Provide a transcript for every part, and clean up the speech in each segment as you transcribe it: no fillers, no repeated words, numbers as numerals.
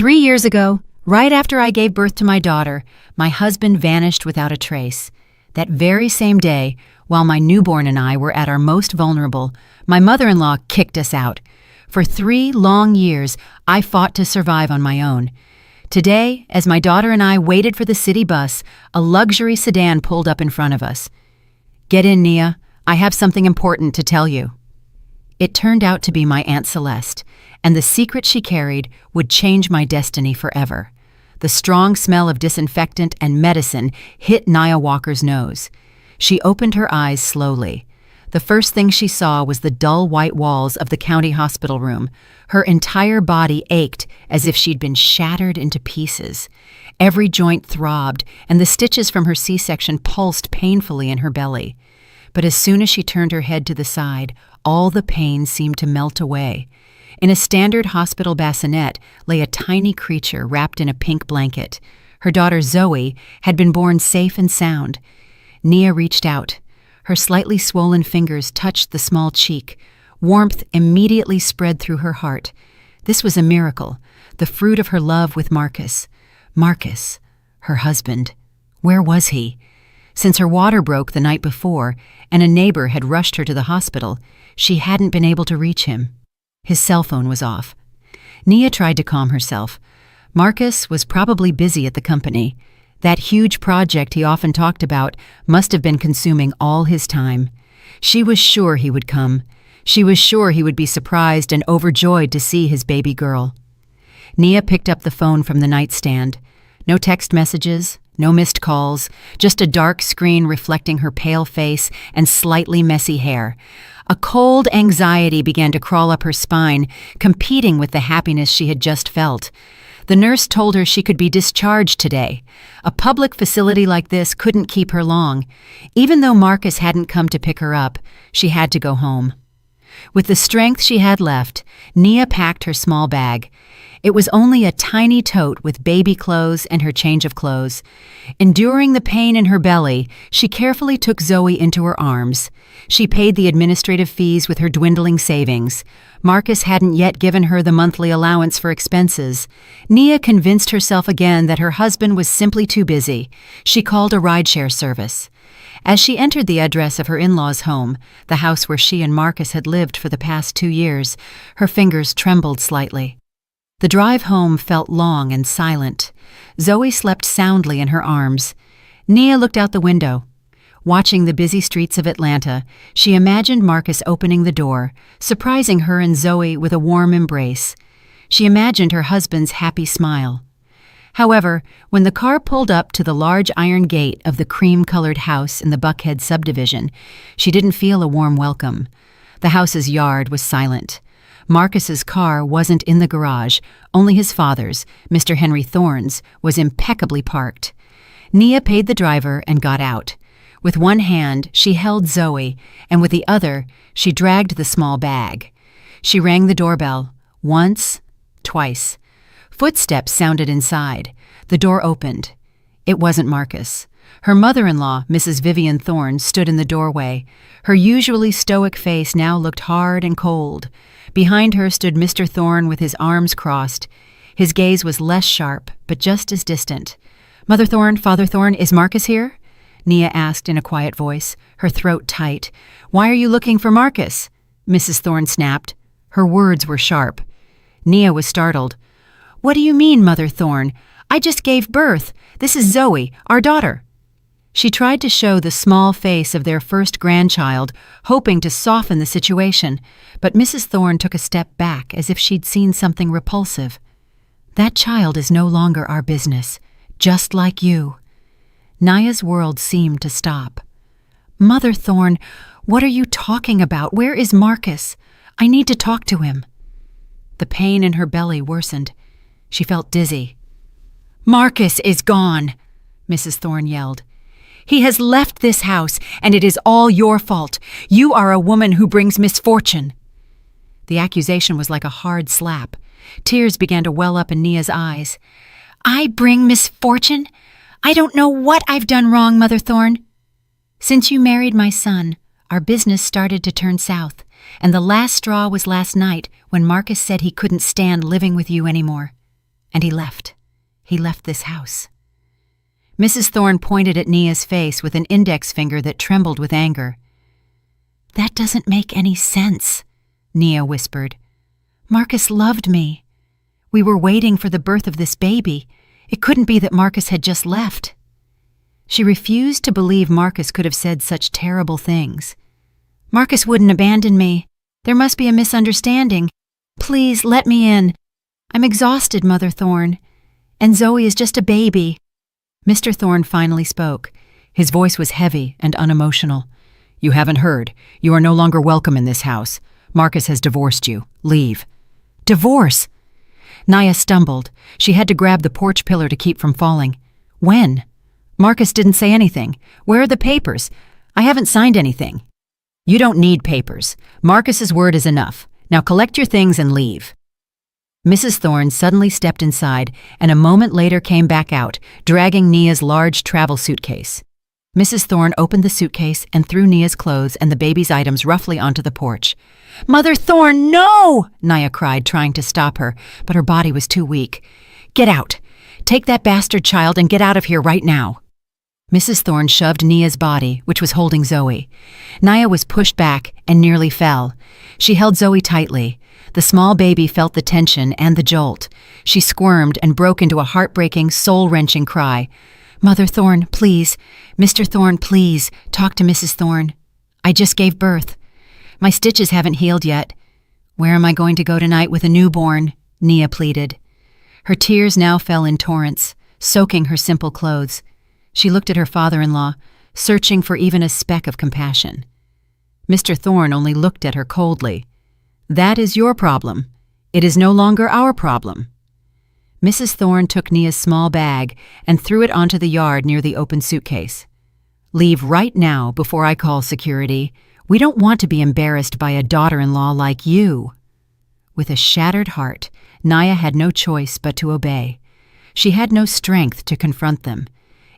3 years ago, right after I gave birth to my daughter, my husband vanished without a trace. That very same day, while my newborn and I were at our most vulnerable, my mother-in-law kicked us out. For 3 long years, I fought to survive on my own. Today, as my daughter and I waited for the city bus, a luxury sedan pulled up in front of us. "Get in, Nia. I have something important to tell you." It turned out to be my Aunt Celeste, and the secret she carried would change my destiny forever. The strong smell of disinfectant and medicine hit Nia Walker's nose. She opened her eyes slowly. The first thing she saw was the dull white walls of the county hospital room. Her entire body ached as if she'd been shattered into pieces. Every joint throbbed, and the stitches from her C-section pulsed painfully in her belly. But as soon as she turned her head to the side, all the pain seemed to melt away. In a standard hospital bassinet lay a tiny creature wrapped in a pink blanket. Her daughter Zoe had been born safe and sound. Nia reached out. Her slightly swollen fingers touched the small cheek. Warmth immediately spread through her heart. This was a miracle, the fruit of her love with Marcus. Marcus, her husband. Where was he? Since her water broke the night before, and a neighbor had rushed her to the hospital, she hadn't been able to reach him. His cell phone was off. Nia tried to calm herself. Marcus was probably busy at the company. That huge project he often talked about must have been consuming all his time. She was sure he would come. She was sure he would be surprised and overjoyed to see his baby girl. Nia picked up the phone from the nightstand. No text messages, no missed calls, just a dark screen reflecting her pale face and slightly messy hair. A cold anxiety began to crawl up her spine, competing with the happiness she had just felt. The nurse told her she could be discharged today. A public facility like this couldn't keep her long. Even though Marcus hadn't come to pick her up, she had to go home. With the strength she had left, Nia packed her small bag. It was only a tiny tote with baby clothes and her change of clothes. Enduring the pain in her belly, she carefully took Zoe into her arms. She paid the administrative fees with her dwindling savings. Marcus hadn't yet given her the monthly allowance for expenses. Nia convinced herself again that her husband was simply too busy. She called a rideshare service. As she entered the address of her in-laws' home, the house where she and Marcus had lived for the past 2 years, her fingers trembled slightly. The drive home felt long and silent. Zoe slept soundly in her arms. Nia looked out the window. Watching the busy streets of Atlanta, she imagined Marcus opening the door, surprising her and Zoe with a warm embrace. She imagined her husband's happy smile. However, when the car pulled up to the large iron gate of the cream-colored house in the Buckhead subdivision, she didn't feel a warm welcome. The house's yard was silent. Marcus's car wasn't in the garage, only his father's, Mr. Henry Thorne's, was impeccably parked. Nia paid the driver and got out. With one hand, she held Zoe, and with the other, she dragged the small bag. She rang the doorbell, once, twice. Footsteps sounded inside. The door opened. It wasn't Marcus. Her mother-in-law, Mrs. Vivian Thorne, stood in the doorway. Her usually stoic face now looked hard and cold. Behind her stood Mr. Thorne with his arms crossed. His gaze was less sharp, but just as distant. "Mother Thorne, Father Thorne, is Marcus here?" Nia asked in a quiet voice, her throat tight. "Why are you looking for Marcus?" Mrs. Thorne snapped. Her words were sharp. Nia was startled. "What do you mean, Mother Thorne? I just gave birth. This is Zoe, our daughter." She tried to show the small face of their first grandchild, hoping to soften the situation, but Mrs. Thorne took a step back as if she'd seen something repulsive. "That child is no longer our business, just like you." Nia's world seemed to stop. "Mother Thorne, what are you talking about? Where is Marcus? I need to talk to him." The pain in her belly worsened. She felt dizzy. "Marcus is gone," Mrs. Thorne yelled. "He has left this house, and it is all your fault. You are a woman who brings misfortune." The accusation was like a hard slap. Tears began to well up in Nia's eyes. "I bring misfortune? I don't know what I've done wrong, Mother Thorne." "Since you married my son, our business started to turn south, and the last straw was last night when Marcus said he couldn't stand living with you anymore." And he left. He left this house. Mrs. Thorne pointed at Nia's face with an index finger that trembled with anger. "That doesn't make any sense," Nia whispered. "Marcus loved me. We were waiting for the birth of this baby. It couldn't be that Marcus had just left." She refused to believe Marcus could have said such terrible things. "Marcus wouldn't abandon me. There must be a misunderstanding. Please let me in. I'm exhausted, Mother Thorne. And Zoe is just a baby." Mr. Thorne finally spoke. His voice was heavy and unemotional. "You haven't heard. You are no longer welcome in this house. Marcus has divorced you. Leave." "Divorce?" Nia stumbled. She had to grab the porch pillar to keep from falling. "When? Marcus didn't say anything. Where are the papers? I haven't signed anything." "You don't need papers. Marcus's word is enough. Now collect your things and leave." Mrs. Thorne suddenly stepped inside and a moment later came back out, dragging Nia's large travel suitcase. Mrs. Thorne opened the suitcase and threw Nia's clothes and the baby's items roughly onto the porch. "Mother Thorne, no!" Nia cried, trying to stop her, but her body was too weak. "Get out! Take that bastard child and get out of here right now!" Mrs. Thorne shoved Nia's body, which was holding Zoe. Nia was pushed back and nearly fell. She held Zoe tightly. The small baby felt the tension and the jolt. She squirmed and broke into a heartbreaking, soul-wrenching cry. "Mother Thorne, please. Mr. Thorne, please. Talk to Mrs. Thorne. I just gave birth. My stitches haven't healed yet. Where am I going to go tonight with a newborn?" Nia pleaded. Her tears now fell in torrents, soaking her simple clothes. She looked at her father-in-law, searching for even a speck of compassion. Mr. Thorne only looked at her coldly. "That is your problem. It is no longer our problem." Mrs. Thorne took Nia's small bag and threw it onto the yard near the open suitcase. "Leave right now before I call security. We don't want to be embarrassed by a daughter-in-law like you." With a shattered heart, Nia had no choice but to obey. She had no strength to confront them.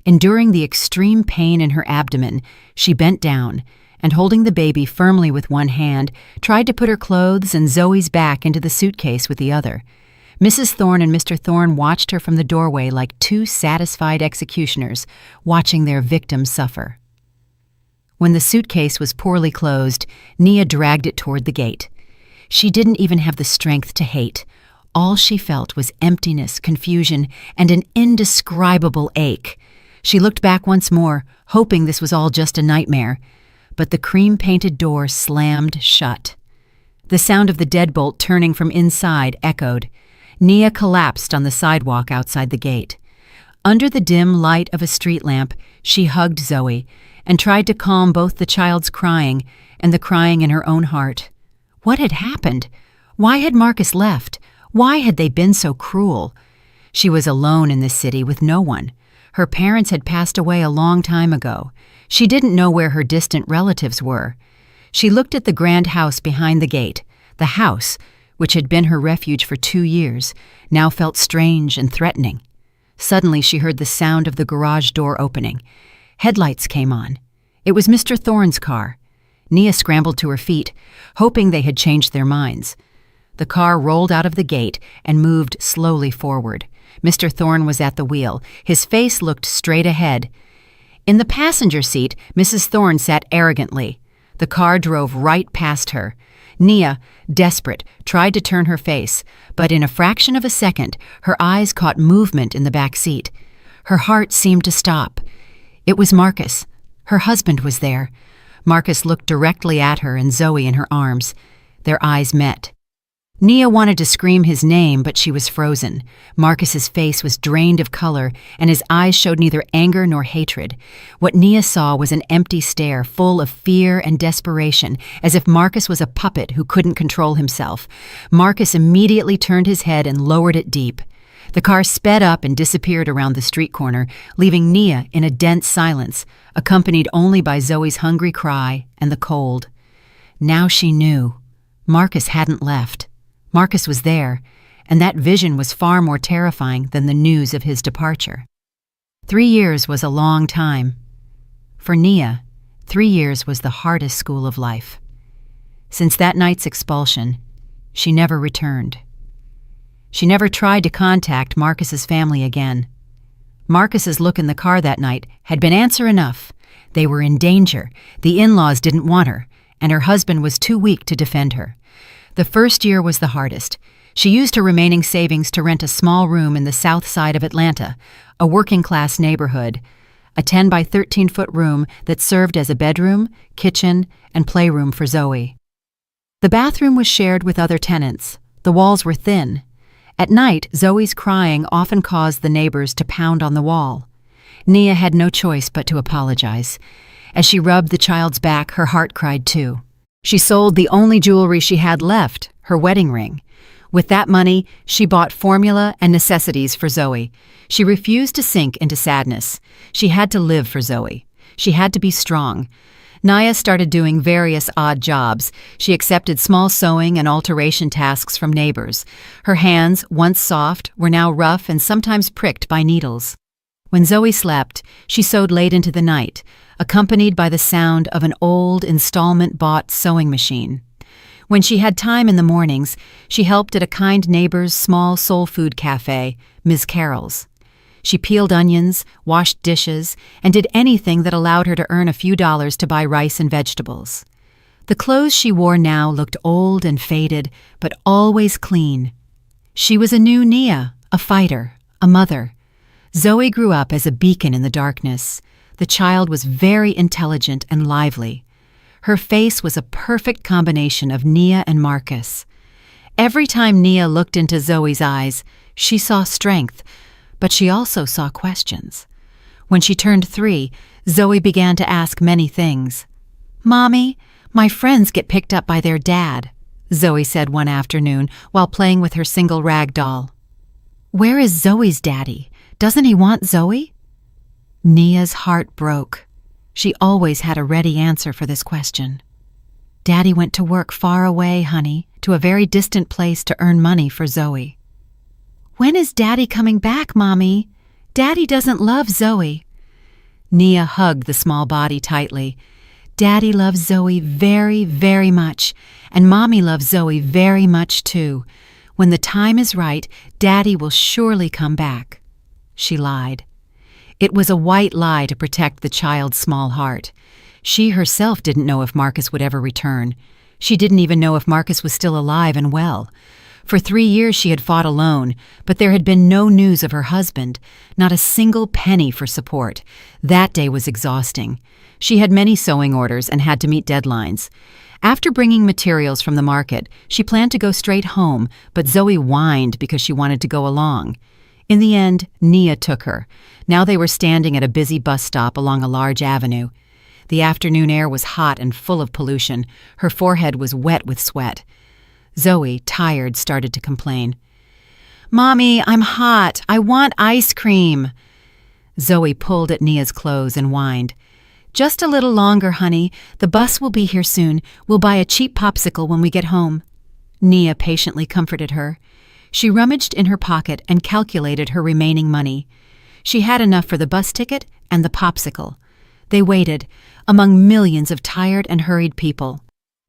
Enduring the extreme pain in her abdomen, she bent down and, holding the baby firmly with one hand, tried to put her clothes and Zoe's back into the suitcase with the other. Mrs. Thorne and Mr. Thorne watched her from the doorway like two satisfied executioners watching their victim suffer. When the suitcase was poorly closed, Nia dragged it toward the gate. She didn't even have the strength to hate. All she felt was emptiness, confusion, and an indescribable ache. She looked back once more, hoping this was all just a nightmare, but the cream-painted door slammed shut. The sound of the deadbolt turning from inside echoed. Nia collapsed on the sidewalk outside the gate. Under the dim light of a street lamp, she hugged Zoe and tried to calm both the child's crying and the crying in her own heart. What had happened? Why had Marcus left? Why had they been so cruel? She was alone in this city with no one. Her parents had passed away a long time ago. She didn't know where her distant relatives were. She looked at the grand house behind the gate. The house, which had been her refuge for 2 years, now felt strange and threatening. Suddenly she heard the sound of the garage door opening. Headlights came on. It was Mr. Thorne's car. Nia scrambled to her feet, hoping they had changed their minds. The car rolled out of the gate and moved slowly forward. Mr. Thorne was at the wheel. His face looked straight ahead. In the passenger seat, Mrs. Thorne sat arrogantly. The car drove right past her. Nia, desperate, tried to turn her face, but in a fraction of a second, her eyes caught movement in the back seat. Her heart seemed to stop. It was Marcus. Her husband was there. Marcus looked directly at her and Zoe in her arms. Their eyes met. Nia wanted to scream his name, but she was frozen. Marcus's face was drained of color, and his eyes showed neither anger nor hatred. What Nia saw was an empty stare full of fear and desperation, as if Marcus was a puppet who couldn't control himself. Marcus immediately turned his head and lowered it deep. The car sped up and disappeared around the street corner, leaving Nia in a dense silence, accompanied only by Zoe's hungry cry and the cold. Now she knew. Marcus hadn't left. Marcus was there, and that vision was far more terrifying than the news of his departure. 3 years was a long time. For Nia, 3 years was the hardest school of life. Since that night's expulsion, she never returned. She never tried to contact Marcus's family again. Marcus's look in the car that night had been answer enough. They were in danger, the in-laws didn't want her, and her husband was too weak to defend her. The first year was the hardest. She used her remaining savings to rent a small room in the south side of Atlanta, a working-class neighborhood, a 10 by 13-foot room that served as a bedroom, kitchen, and playroom for Zoe. The bathroom was shared with other tenants. The walls were thin. At night, Zoe's crying often caused the neighbors to pound on the wall. Nia had no choice but to apologize. As she rubbed the child's back, her heart cried too. She sold the only jewelry she had left, her wedding ring. With that money, she bought formula and necessities for Zoe. She refused to sink into sadness. She had to live for Zoe. She had to be strong. Nia started doing various odd jobs. She accepted small sewing and alteration tasks from neighbors. Her hands, once soft, were now rough and sometimes pricked by needles. When Zoe slept, she sewed late into the night, accompanied by the sound of an old installment-bought sewing machine. When she had time in the mornings, she helped at a kind neighbor's small soul food cafe, Ms. Carroll's. She peeled onions, washed dishes, and did anything that allowed her to earn a few dollars to buy rice and vegetables. The clothes she wore now looked old and faded, but always clean. She was a new Nia, a fighter, a mother. Zoe grew up as a beacon in the darkness. The child was very intelligent and lively. Her face was a perfect combination of Nia and Marcus. Every time Nia looked into Zoe's eyes, she saw strength, but she also saw questions. When she turned 3, Zoe began to ask many things. "Mommy, my friends get picked up by their dad," Zoe said one afternoon while playing with her single rag doll. "Where is Zoe's daddy? Doesn't he want Zoe?" Nia's heart broke. She always had a ready answer for this question. "Daddy went to work far away, honey, to a very distant place to earn money for Zoe." "When is Daddy coming back, Mommy? Daddy doesn't love Zoe." Nia hugged the small body tightly. "Daddy loves Zoe very, very much, and Mommy loves Zoe very much too. When the time is right, Daddy will surely come back." She lied. It was a white lie to protect the child's small heart. She herself didn't know if Marcus would ever return. She didn't even know if Marcus was still alive and well. For 3 years she had fought alone, but there had been no news of her husband, not a single penny for support. That day was exhausting. She had many sewing orders and had to meet deadlines. After bringing materials from the market, she planned to go straight home, but Zoe whined because she wanted to go along. In the end, Nia took her. Now they were standing at a busy bus stop along a large avenue. The afternoon air was hot and full of pollution. Her forehead was wet with sweat. Zoe, tired, started to complain. "Mommy, I'm hot. I want ice cream." Zoe pulled at Nia's clothes and whined. "Just a little longer, honey. The bus will be here soon. We'll buy a cheap popsicle when we get home." Nia patiently comforted her. She rummaged in her pocket and calculated her remaining money. She had enough for the bus ticket and the popsicle. They waited, among millions of tired and hurried people.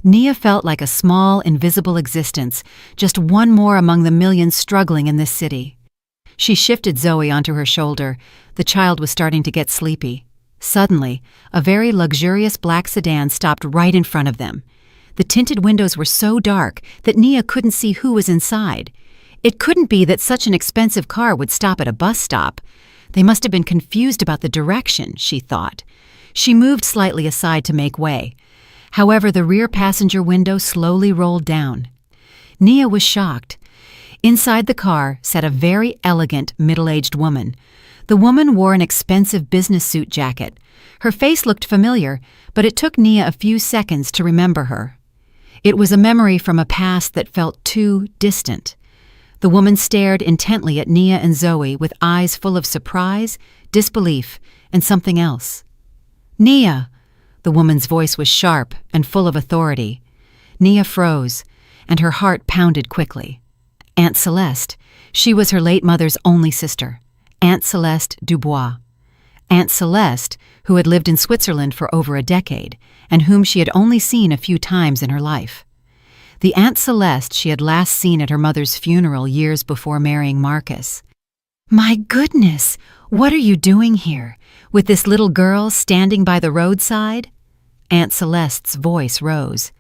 Nia felt like a small, invisible existence, just one more among the millions struggling in this city. She shifted Zoe onto her shoulder. The child was starting to get sleepy. Suddenly, a very luxurious black sedan stopped right in front of them. The tinted windows were so dark that Nia couldn't see who was inside. It couldn't be that such an expensive car would stop at a bus stop. They must have been confused about the direction, she thought. She moved slightly aside to make way. However, the rear passenger window slowly rolled down. Nia was shocked. Inside the car sat a very elegant, middle-aged woman. The woman wore an expensive business suit jacket. Her face looked familiar, but it took Nia a few seconds to remember her. It was a memory from a past that felt too distant. The woman stared intently at Nia and Zoe with eyes full of surprise, disbelief, and something else. "Nia!" The woman's voice was sharp and full of authority. Nia froze, and her heart pounded quickly. Aunt Celeste. She was her late mother's only sister. Aunt Celeste Dubois. Aunt Celeste, who had lived in Switzerland for over a decade, and whom she had only seen a few times in her life. the Aunt Celeste she had last seen at her mother's funeral years before marrying Marcus. "My goodness, what are you doing here, with this little girl standing by the roadside?" Aunt Celeste's voice rose.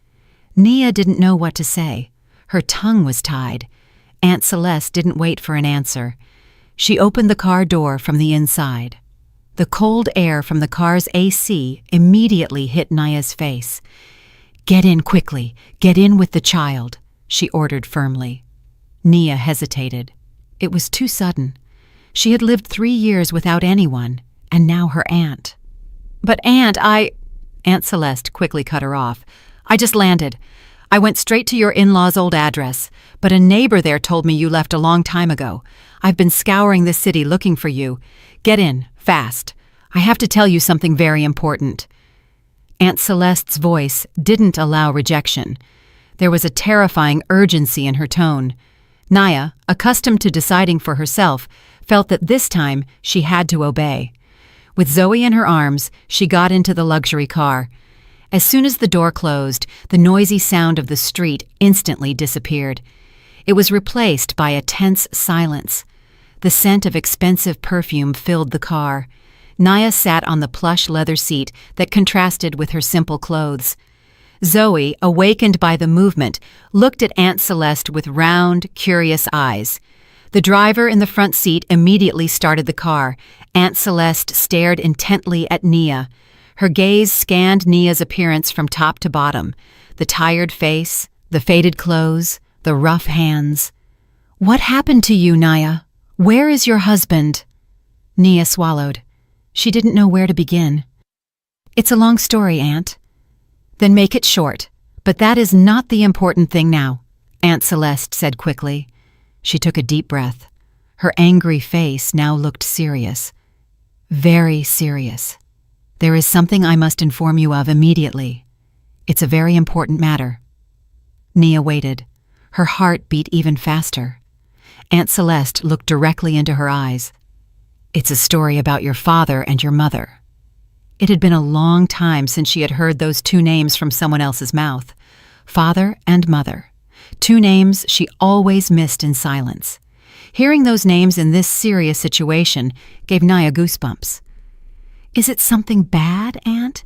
Nia didn't know what to say. Her tongue was tied. Aunt Celeste didn't wait for an answer. She opened the car door from the inside. The cold air from the car's AC immediately hit Nia's face. "Get in quickly. Get in with the child," she ordered firmly. Nia hesitated. It was too sudden. She had lived 3 years without anyone, and now her aunt. "But Aunt, Aunt Celeste quickly cut her off. "I just landed. I went straight to your in-laws' old address, but a neighbor there told me you left a long time ago. I've been scouring the city looking for you. Get in, fast. I have to tell you something very important." Aunt Celeste's voice didn't allow rejection. There was a terrifying urgency in her tone. Nia, accustomed to deciding for herself, felt that this time she had to obey. With Zoe in her arms, she got into the luxury car. As soon as the door closed, the noisy sound of the street instantly disappeared. It was replaced by a tense silence. The scent of expensive perfume filled the car. Nia sat on the plush leather seat that contrasted with her simple clothes. Zoe, awakened by the movement, looked at Aunt Celeste with round, curious eyes. The driver in the front seat immediately started the car. Aunt Celeste stared intently at Nia. Her gaze scanned Nia's appearance from top to bottom. The tired face, the faded clothes, the rough hands. "What happened to you, Nia? Where is your husband?" Nia swallowed. She didn't know where to begin. "It's a long story, Aunt." "Then make it short. But that is not the important thing now," Aunt Celeste said quickly. She took a deep breath. Her angry face now looked serious. "Very serious. There is something I must inform you of immediately. It's a very important matter." Nia waited. Her heart beat even faster. Aunt Celeste looked directly into her eyes. "It's a story about your father and your mother." It had been a long time since she had heard those 2 names from someone else's mouth. Father and mother. 2 names she always missed in silence. Hearing those names in this serious situation gave Nia goosebumps. "Is it something bad, Aunt?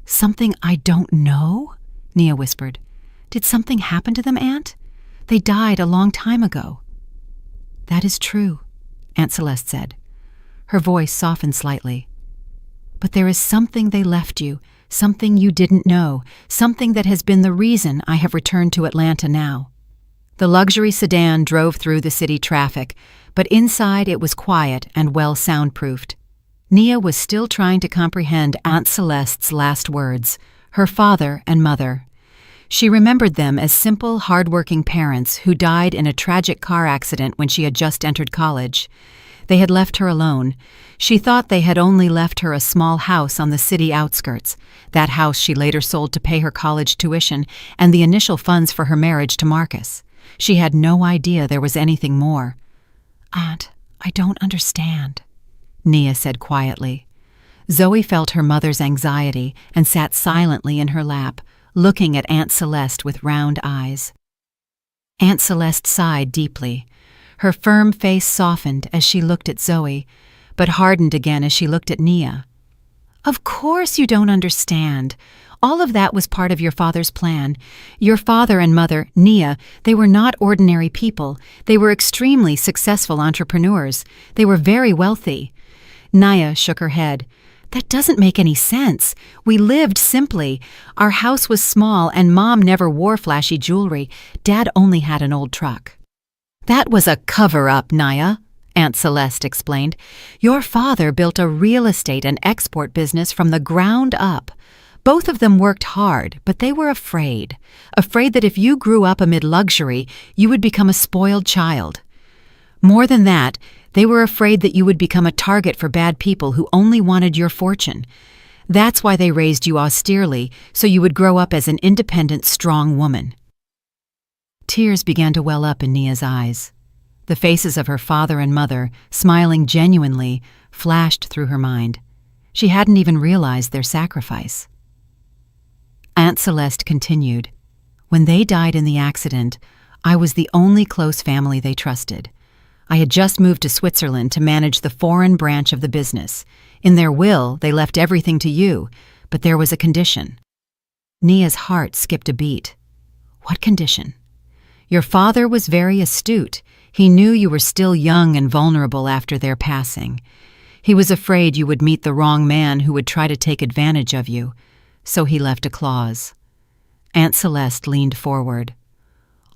Something I don't know?" Nia whispered. "Did something happen to them, Aunt? They died a long time ago." "That is true," Aunt Celeste said. Her voice softened slightly. "But there is something they left you, something you didn't know, something that has been the reason I have returned to Atlanta now." The luxury sedan drove through the city traffic, but inside it was quiet and well soundproofed. Nia was still trying to comprehend Aunt Celeste's last words, her father and mother. She remembered them as simple, hard-working parents who died in a tragic car accident when she had just entered college. They had left her alone. She thought they had only left her a small house on the city outskirts. That house she later sold to pay her college tuition and the initial funds for her marriage to Marcus. She had no idea there was anything more. "Aunt, I don't understand," Nia said quietly. Zoe felt her mother's anxiety and sat silently in her lap, looking at Aunt Celeste with round eyes. Aunt Celeste sighed deeply. Her firm face softened as she looked at Zoe, but hardened again as she looked at Nia. "Of course you don't understand. All of that was part of your father's plan. Your father and mother, Nia, they were not ordinary people. They were extremely successful entrepreneurs. They were very wealthy." Nia shook her head. "That doesn't make any sense. We lived simply. Our house was small and Mom never wore flashy jewelry. Dad only had an old truck." "That was a cover-up, Nia," Aunt Celeste explained. "Your father built a real estate and export business from the ground up. Both of them worked hard, but they were afraid that if you grew up amid luxury, you would become a spoiled child. More than that, they were afraid that you would become a target for bad people who only wanted your fortune. That's why they raised you austerely, so you would grow up as an independent, strong woman." Tears began to well up in Nia's eyes. The faces of her father and mother, smiling genuinely, flashed through her mind. She hadn't even realized their sacrifice. Aunt Celeste continued, When they died in the accident, I was the only close family they trusted. I had just moved to Switzerland to manage the foreign branch of the business. In their will, they left everything to you, but there was a condition. Nia's heart skipped a beat. What condition? Your father was very astute. He knew you were still young and vulnerable after their passing. He was afraid you would meet the wrong man who would try to take advantage of you, so he left a clause. Aunt Celeste leaned forward.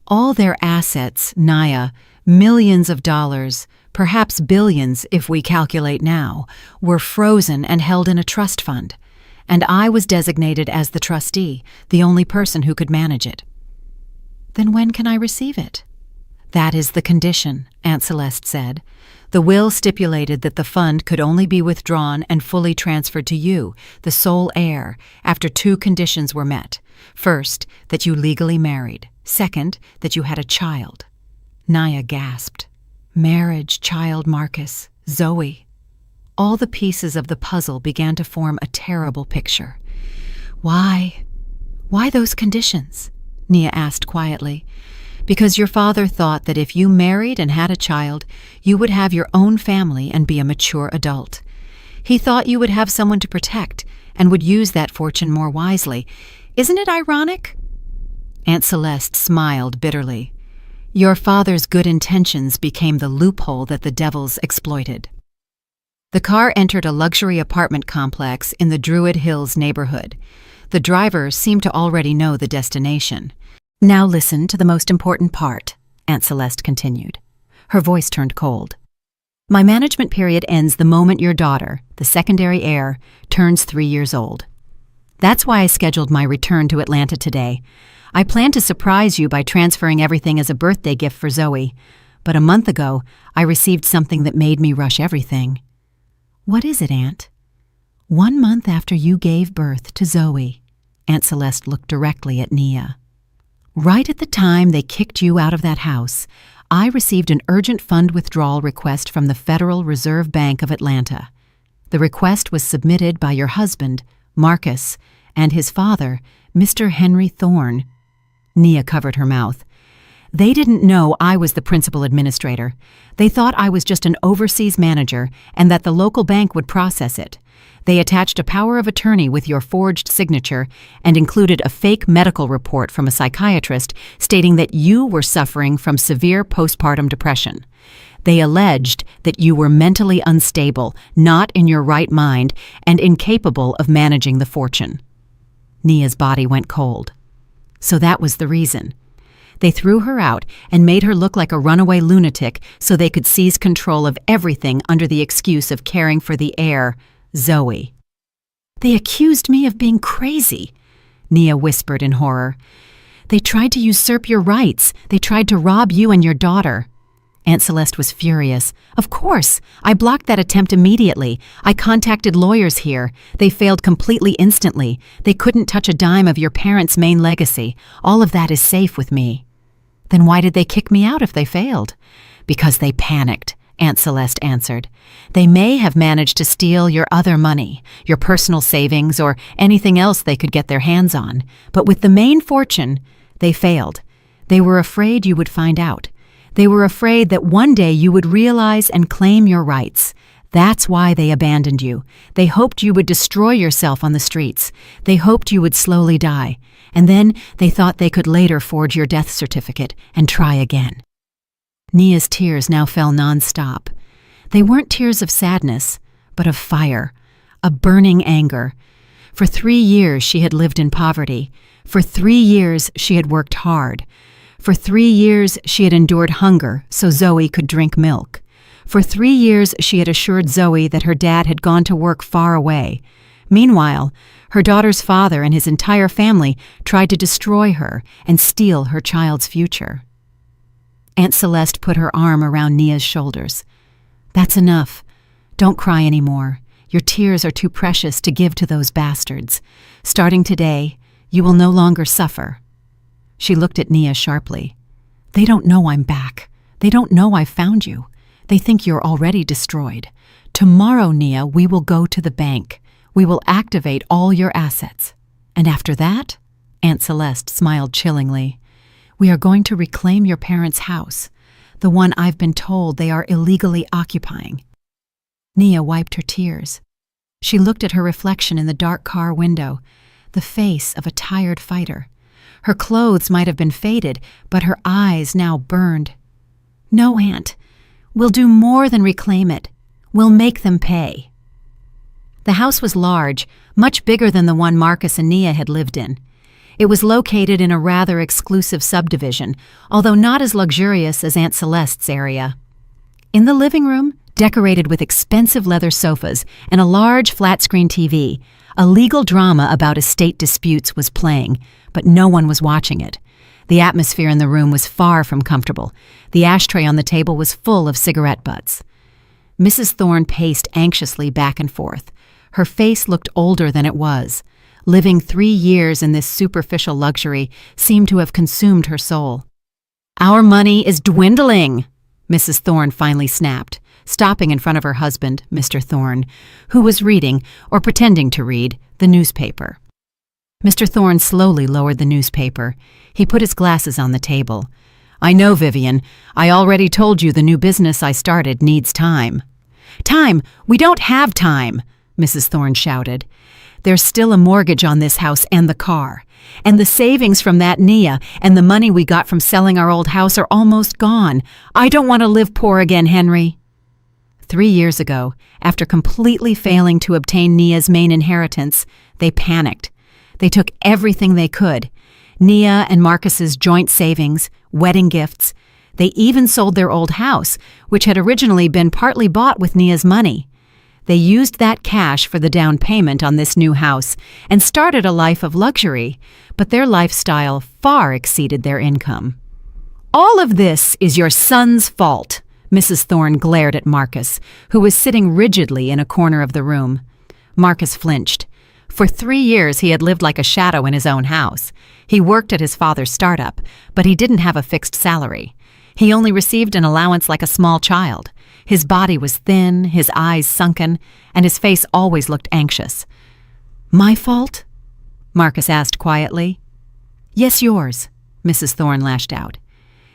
All their assets, Nia, millions of dollars, perhaps billions if we calculate now, were frozen and held in a trust fund, and I was designated as the trustee, the only person who could manage it. Then when can I receive it? That is the condition, Aunt Celeste said. The will stipulated that the fund could only be withdrawn and fully transferred to you, the sole heir, after two conditions were met. First, that you legally married. Second, that you had a child. Nia gasped. Marriage, child, Marcus, Zoe. All the pieces of the puzzle began to form a terrible picture. Why? Why those conditions? Nia asked quietly. Because your father thought that if you married and had a child, you would have your own family and be a mature adult. He thought you would have someone to protect and would use that fortune more wisely. Isn't it ironic? Aunt Celeste smiled bitterly. Your father's good intentions became the loophole that the devils exploited. The car entered a luxury apartment complex in the Druid Hills neighborhood. The driver seemed to already know the destination. Now listen to the most important part, Aunt Celeste continued. Her voice turned cold. My management period ends the moment your daughter, the secondary heir, turns 3 years old. That's why I scheduled my return to Atlanta today. I planned to surprise you by transferring everything as a birthday gift for Zoe, but a month ago I received something that made me rush everything. What is it, Aunt? 1 month after you gave birth to Zoe, Aunt Celeste looked directly at Nia. Right at the time they kicked you out of that house, I received an urgent fund withdrawal request from the Federal Reserve Bank of Atlanta. The request was submitted by your husband, Marcus, and his father, Mr. Henry Thorne. Nia covered her mouth. They didn't know I was the principal administrator. They thought I was just an overseas manager and that the local bank would process it. They attached a power of attorney with your forged signature and included a fake medical report from a psychiatrist stating that you were suffering from severe postpartum depression. They alleged that you were mentally unstable, not in your right mind, and incapable of managing the fortune. Nia's body went cold. So that was the reason. They threw her out and made her look like a runaway lunatic so they could seize control of everything under the excuse of caring for the heir, Zoe. They accused me of being crazy, Nia whispered in horror. They tried to usurp your rights. They tried to rob you and your daughter. Aunt Celeste was furious. Of course, I blocked that attempt immediately. I contacted lawyers here. They failed completely instantly. They couldn't touch a dime of your parents' main legacy. All of that is safe with me. Then why did they kick me out if they failed? Because they panicked, Aunt Celeste answered. They may have managed to steal your other money, your personal savings, or anything else they could get their hands on. But with the main fortune, they failed. They were afraid you would find out. They were afraid that one day you would realize and claim your rights. That's why they abandoned you. They hoped you would destroy yourself on the streets. They hoped you would slowly die. And then they thought they could later forge your death certificate and try again. Nia's tears now fell nonstop. They weren't tears of sadness, but of fire, a burning anger. For 3 years she had lived in poverty. For 3 years she had worked hard. For 3 years she had endured hunger so Zoe could drink milk. For 3 years she had assured Zoe that her dad had gone to work far away. Meanwhile, her daughter's father and his entire family tried to destroy her and steal her child's future. Aunt Celeste put her arm around Nia's shoulders. That's enough. Don't cry anymore. Your tears are too precious to give to those bastards. Starting today, you will no longer suffer. She looked at Nia sharply. They don't know I'm back. They don't know I've found you. They think you're already destroyed. Tomorrow, Nia, we will go to the bank. We will activate all your assets. And after that, Aunt Celeste smiled chillingly. "We are going to reclaim your parents' house, the one I've been told they are illegally occupying." Nia wiped her tears. She looked at her reflection in the dark car window, the face of a tired fighter. Her clothes might have been faded, but her eyes now burned. "No, Aunt. We'll do more than reclaim it. We'll make them pay." The house was large, much bigger than the one Marcus and Nia had lived in. It was located in a rather exclusive subdivision, although not as luxurious as Aunt Celeste's area. In the living room, decorated with expensive leather sofas and a large flat-screen TV, a legal drama about estate disputes was playing, but no one was watching it. The atmosphere in the room was far from comfortable. The ashtray on the table was full of cigarette butts. Mrs. Thorne paced anxiously back and forth. Her face looked older than it was. Living 3 years in this superficial luxury seemed to have consumed her soul. "Our money is dwindling," Mrs. Thorne finally snapped, stopping in front of her husband, Mr. Thorne, who was reading, or pretending to read, the newspaper. Mr. Thorne slowly lowered the newspaper. He put his glasses on the table. "I know, Vivian. I already told you the new business I started needs time." "Time! We don't have time!" Mrs. Thorne shouted. "There's still a mortgage on this house and the car. And the savings from that Nia and the money we got from selling our old house are almost gone. I don't want to live poor again, Henry." 3 years ago, after completely failing to obtain Nia's main inheritance, they panicked. They took everything they could. Nia and Marcus's joint savings, wedding gifts. They even sold their old house, which had originally been partly bought with Nia's money. They used that cash for the down payment on this new house and started a life of luxury, but their lifestyle far exceeded their income. "All of this is your son's fault," Mrs. Thorne glared at Marcus, who was sitting rigidly in a corner of the room. Marcus flinched. For 3 years he had lived like a shadow in his own house. He worked at his father's startup, but he didn't have a fixed salary. He only received an allowance like a small child. His body was thin, his eyes sunken, and his face always looked anxious. "My fault?" Marcus asked quietly. "Yes, yours," Mrs. Thorne lashed out.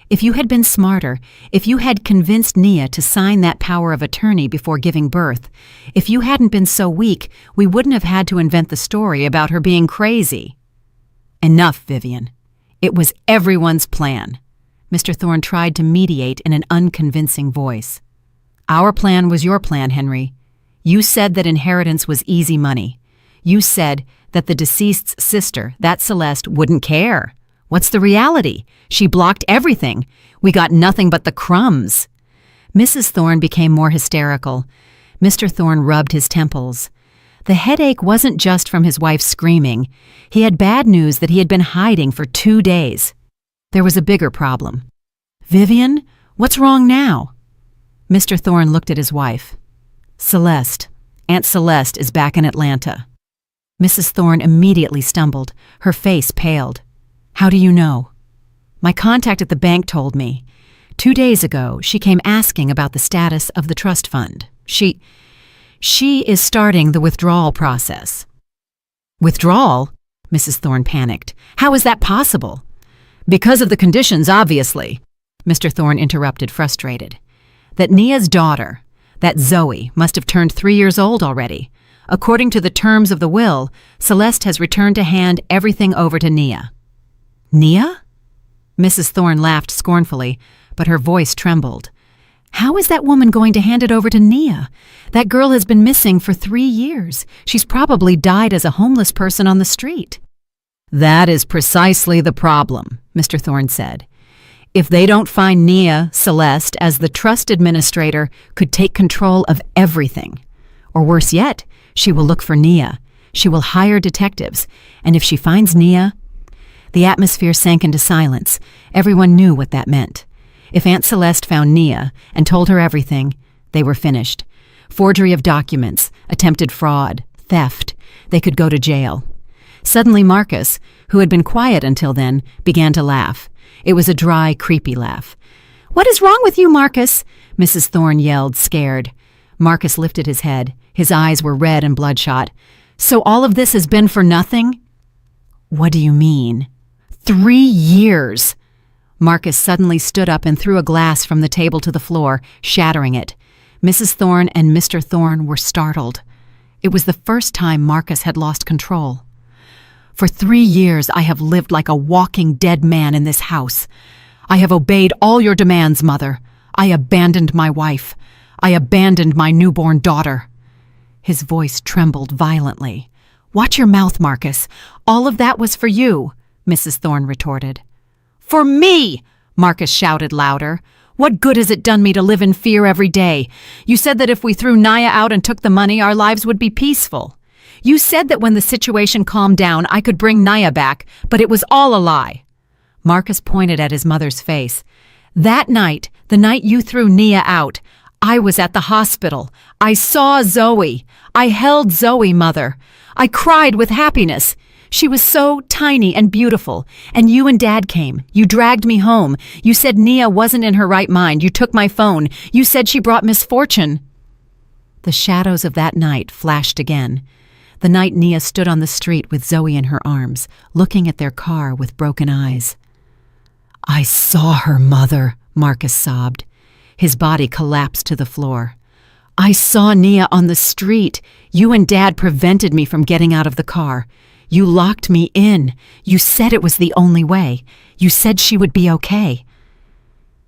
"If you had been smarter, if you had convinced Nia to sign that power of attorney before giving birth, if you hadn't been so weak, we wouldn't have had to invent the story about her being crazy." "Enough, Vivian. It was everyone's plan." Mr. Thorne tried to mediate in an unconvincing voice. "Our plan was your plan, Henry. You said that inheritance was easy money. You said that the deceased's sister, that Celeste, wouldn't care. What's the reality? She blocked everything. We got nothing but the crumbs." Mrs. Thorne became more hysterical. Mr. Thorne rubbed his temples. The headache wasn't just from his wife screaming. He had bad news that he had been hiding for 2 days. There was a bigger problem. "Vivian, what's wrong now?" Mr. Thorne looked at his wife. "Celeste. Aunt Celeste is back in Atlanta." Mrs. Thorne immediately stumbled. Her face paled. "How do you know?" "My contact at the bank told me. 2 days ago, she came asking about the status of the trust fund. She is starting the withdrawal process." "Withdrawal?" Mrs. Thorne panicked. "How is that possible?" "Because of the conditions, obviously," Mr. Thorne interrupted, frustrated. "That Nia's daughter, that Zoe, must have turned 3 years old already. According to the terms of the will, Celeste has returned to hand everything over to Nia." "Nia?" Mrs. Thorne laughed scornfully, but her voice trembled. "How is that woman going to hand it over to Nia? That girl has been missing for 3 years. She's probably died as a homeless person on the street." "That is precisely the problem," Mr. Thorne said. "If they don't find Nia, Celeste, as the trust administrator, could take control of everything. Or worse yet, she will look for Nia. She will hire detectives. And if she finds Nia—" The atmosphere sank into silence. Everyone knew what that meant. If Aunt Celeste found Nia and told her everything, they were finished. Forgery of documents, attempted fraud, theft. They could go to jail. Suddenly Marcus, who had been quiet until then, began to laugh. It was a dry, creepy laugh. "What is wrong with you, Marcus?" Mrs. Thorne yelled, scared. Marcus lifted his head. His eyes were red and bloodshot. "So all of this has been for nothing?" What do you mean? 3 years! Marcus suddenly stood up and threw a glass from the table to the floor, shattering it. Mrs. Thorne and Mr. Thorne were startled. It was the first time Marcus had lost control. For 3 years I have lived like a walking dead man in this house. I have obeyed all your demands, Mother. I abandoned my wife. I abandoned my newborn daughter. His voice trembled violently. Watch your mouth, Marcus. All of that was for you, Mrs. Thorne retorted. For me! Marcus shouted louder. What good has it done me to live in fear every day? You said that if we threw Naya out and took the money, our lives would be peaceful. You said that when the situation calmed down, I could bring Naya back, but it was all a lie. Marcus pointed at his mother's face. That night, the night you threw Nia out, I was at the hospital. I saw Zoe. I held Zoe, Mother. I cried with happiness. She was so tiny and beautiful. And you and Dad came. You dragged me home. You said Nia wasn't in her right mind. You took my phone. You said she brought misfortune. The shadows of that night flashed again. The night Nia stood on the street with Zoe in her arms, looking at their car with broken eyes. I saw her, Mother, Marcus sobbed. His body collapsed to the floor. I saw Nia on the street. You and Dad prevented me from getting out of the car. You locked me in. You said it was the only way. You said she would be okay.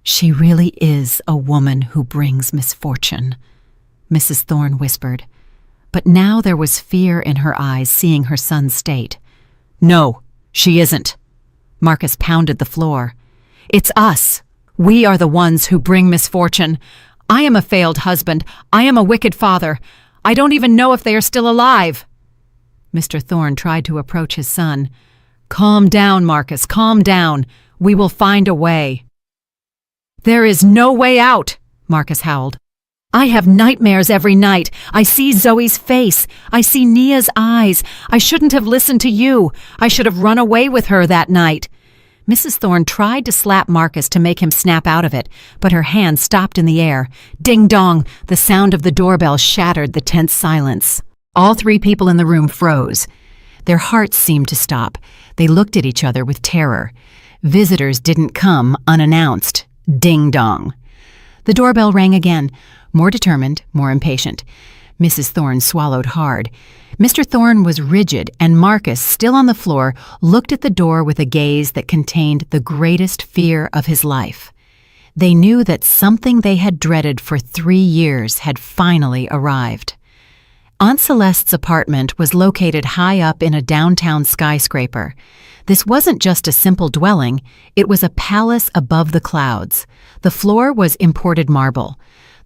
She really is a woman who brings misfortune, Mrs. Thorne whispered. But now there was fear in her eyes, seeing her son's state. No, she isn't. Marcus pounded the floor. It's us. We are the ones who bring misfortune. I am a failed husband. I am a wicked father. I don't even know if they are still alive. Mr. Thorne tried to approach his son. Calm down, Marcus, calm down. We will find a way. There is no way out, Marcus howled. I have nightmares every night. I see Zoe's face. I see Nia's eyes. I shouldn't have listened to you. I should have run away with her that night. Mrs. Thorne tried to slap Marcus to make him snap out of it, but her hand stopped in the air. Ding-dong! The sound of the doorbell shattered the tense silence. All 3 people in the room froze. Their hearts seemed to stop. They looked at each other with terror. Visitors didn't come unannounced. Ding-dong! The doorbell rang again, more determined, more impatient. Mrs. Thorne swallowed hard. Mr. Thorne was rigid, and Marcus, still on the floor, looked at the door with a gaze that contained the greatest fear of his life. They knew that something they had dreaded for 3 years had finally arrived. Aunt Celeste's apartment was located high up in a downtown skyscraper. This wasn't just a simple dwelling, it was a palace above the clouds. The floor was imported marble.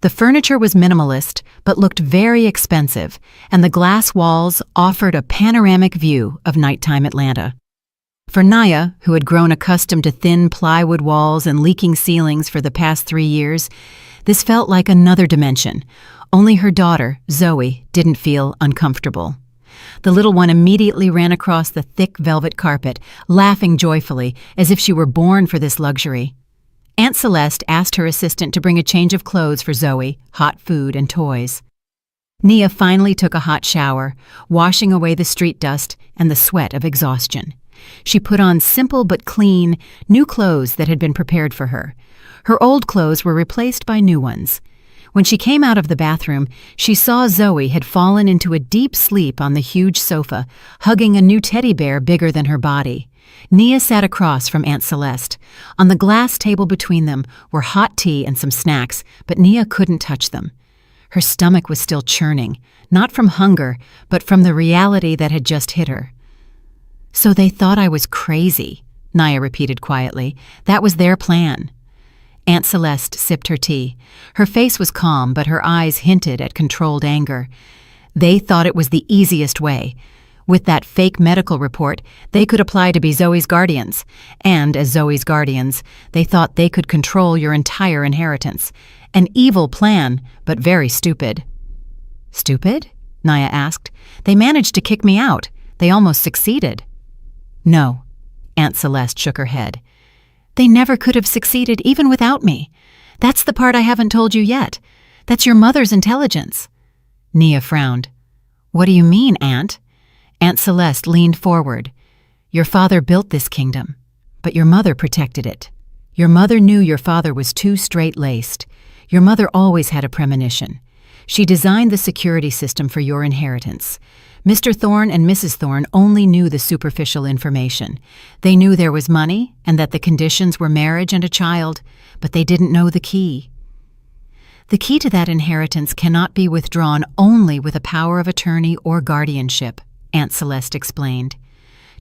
The furniture was minimalist, but looked very expensive, and the glass walls offered a panoramic view of nighttime Atlanta. For Naya, who had grown accustomed to thin plywood walls and leaking ceilings for the past 3 years, this felt like another dimension. Only her daughter, Zoe, didn't feel uncomfortable. The little one immediately ran across the thick velvet carpet, laughing joyfully, as if she were born for this luxury. Aunt Celeste asked her assistant to bring a change of clothes for Zoe, hot food, and toys. Nia finally took a hot shower, washing away the street dust and the sweat of exhaustion. She put on simple but clean, new clothes that had been prepared for her. Her old clothes were replaced by new ones. When she came out of the bathroom, she saw Zoe had fallen into a deep sleep on the huge sofa, hugging a new teddy bear bigger than her body. Nia sat across from Aunt Celeste. On the glass table between them were hot tea and some snacks, but Nia couldn't touch them. Her stomach was still churning, not from hunger, but from the reality that had just hit her. So they thought I was crazy, Nia repeated quietly. That was their plan. Aunt Celeste sipped her tea. Her face was calm, but her eyes hinted at controlled anger. They thought it was the easiest way. With that fake medical report, they could apply to be Zoe's guardians. And as Zoe's guardians, they thought they could control your entire inheritance. An evil plan, but very stupid. Stupid? Nia asked. They managed to kick me out. They almost succeeded. No. Aunt Celeste shook her head. They never could have succeeded even without me. That's the part I haven't told you yet. That's your mother's intelligence. Nia frowned. What do you mean, Aunt? Aunt Celeste leaned forward. Your father built this kingdom, but your mother protected it. Your mother knew your father was too straight-laced. Your mother always had a premonition. She designed the security system for your inheritance. Mr. Thorne and Mrs. Thorne only knew the superficial information. They knew there was money and that the conditions were marriage and a child, but they didn't know the key. The key to that inheritance cannot be withdrawn only with a power of attorney or guardianship, Aunt Celeste explained.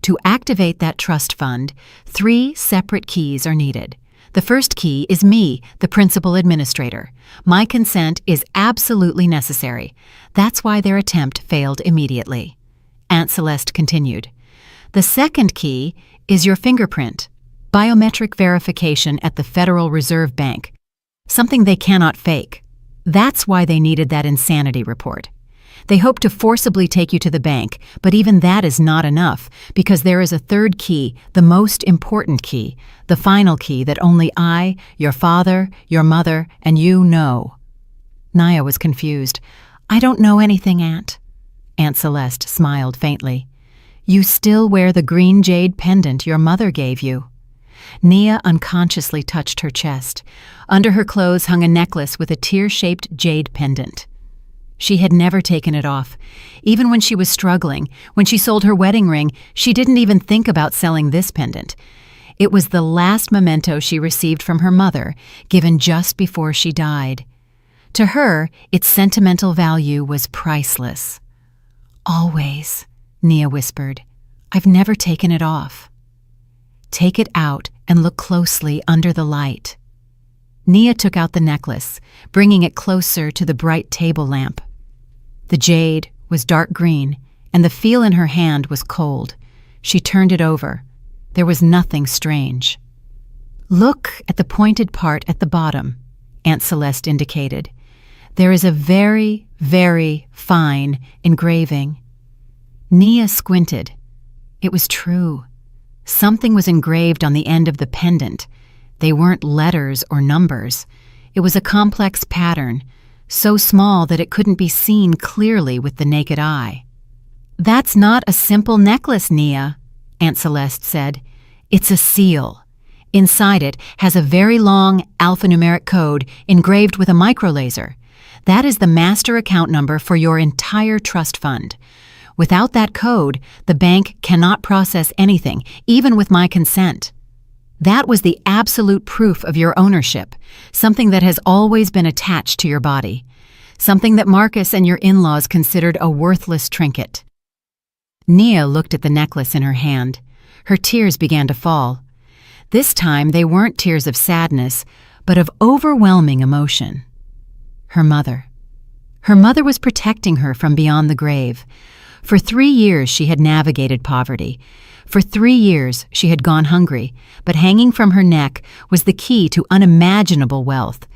To activate that trust fund, 3 separate keys are needed. The first key is me, the principal administrator. My consent is absolutely necessary. That's why their attempt failed immediately. Aunt Celeste continued. The second key is your fingerprint, biometric verification at the Federal Reserve Bank, something they cannot fake. That's why they needed that insanity report. They hope to forcibly take you to the bank, but even that is not enough, because there is a third key, the most important key, the final key that only I, your father, your mother, and you know. Naya was confused. I don't know anything, Aunt. Aunt Celeste smiled faintly. You still wear the green jade pendant your mother gave you. Nia unconsciously touched her chest. Under her clothes hung a necklace with a tear-shaped jade pendant. She had never taken it off. Even when she was struggling, when she sold her wedding ring, she didn't even think about selling this pendant. It was the last memento she received from her mother, given just before she died. To her, its sentimental value was priceless. Always, Nia whispered. I've never taken it off. Take it out and look closely under the light. Nia took out the necklace, bringing it closer to the bright table lamp. The jade was dark green, and the feel in her hand was cold. She turned it over. There was nothing strange. Look at the pointed part at the bottom, Aunt Celeste indicated. There is a very, very fine engraving. Nia squinted. It was true. Something was engraved on the end of the pendant. They weren't letters or numbers. It was a complex pattern, so small that it couldn't be seen clearly with the naked eye. That's not a simple necklace, Nia, Aunt Celeste said. It's a seal. Inside it has a very long alphanumeric code engraved with a microlaser. That is the master account number for your entire trust fund. Without that code, the bank cannot process anything, even with my consent. That was the absolute proof of your ownership, something that has always been attached to your body, something that Marcus and your in-laws considered a worthless trinket. Nia looked at the necklace in her hand. Her tears began to fall. This time they weren't tears of sadness, but of overwhelming emotion. Her mother. Her mother was protecting her from beyond the grave. For 3 years she had navigated poverty. For 3 years she had gone hungry, but hanging from her neck was the key to unimaginable wealth.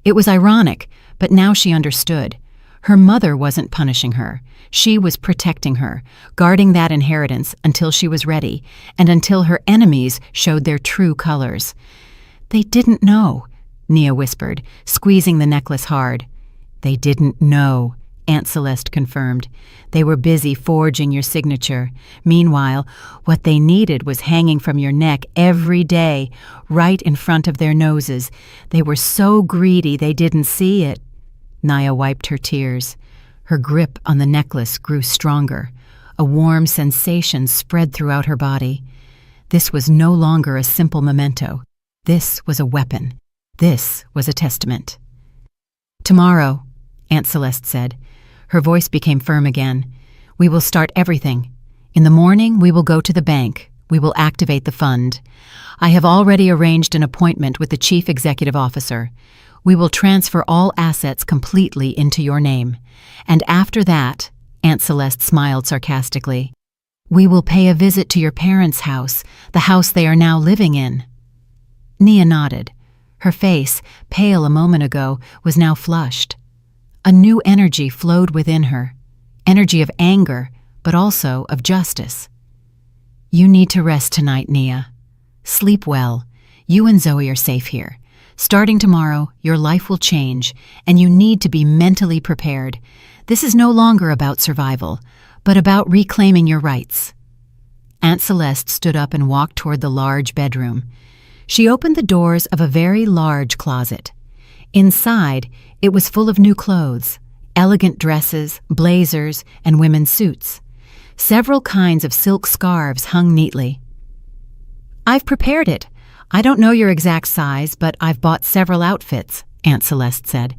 It was ironic, but now she understood. Her mother wasn't punishing her. She was protecting her, guarding that inheritance until she was ready, and until her enemies showed their true colors. They didn't know, Nia whispered, squeezing the necklace hard. They didn't know, Aunt Celeste confirmed. They were busy forging your signature. Meanwhile, what they needed was hanging from your neck every day, right in front of their noses. They were so greedy they didn't see it. Nia wiped her tears. Her grip on the necklace grew stronger. A warm sensation spread throughout her body. This was no longer a simple memento. This was a weapon. This was a testament. Tomorrow, Aunt Celeste said. Her voice became firm again. We will start everything. In the morning, we will go to the bank. We will activate the fund. I have already arranged an appointment with the Chief Executive Officer. We will transfer all assets completely into your name. And after that, Aunt Celeste smiled sarcastically, we will pay a visit to your parents' house, the house they are now living in. Nia nodded. Her face, pale a moment ago, was now flushed. A new energy flowed within her, energy of anger, but also of justice. You need to rest tonight, Nia. Sleep well. You and Zoe are safe here. Starting tomorrow, your life will change, and you need to be mentally prepared. This is no longer about survival, but about reclaiming your rights. Aunt Celeste stood up and walked toward the large bedroom. She opened the doors of a very large closet. Inside, it was full of new clothes, elegant dresses, blazers, and women's suits. Several kinds of silk scarves hung neatly. "I've prepared it. I don't know your exact size, but I've bought several outfits," Aunt Celeste said.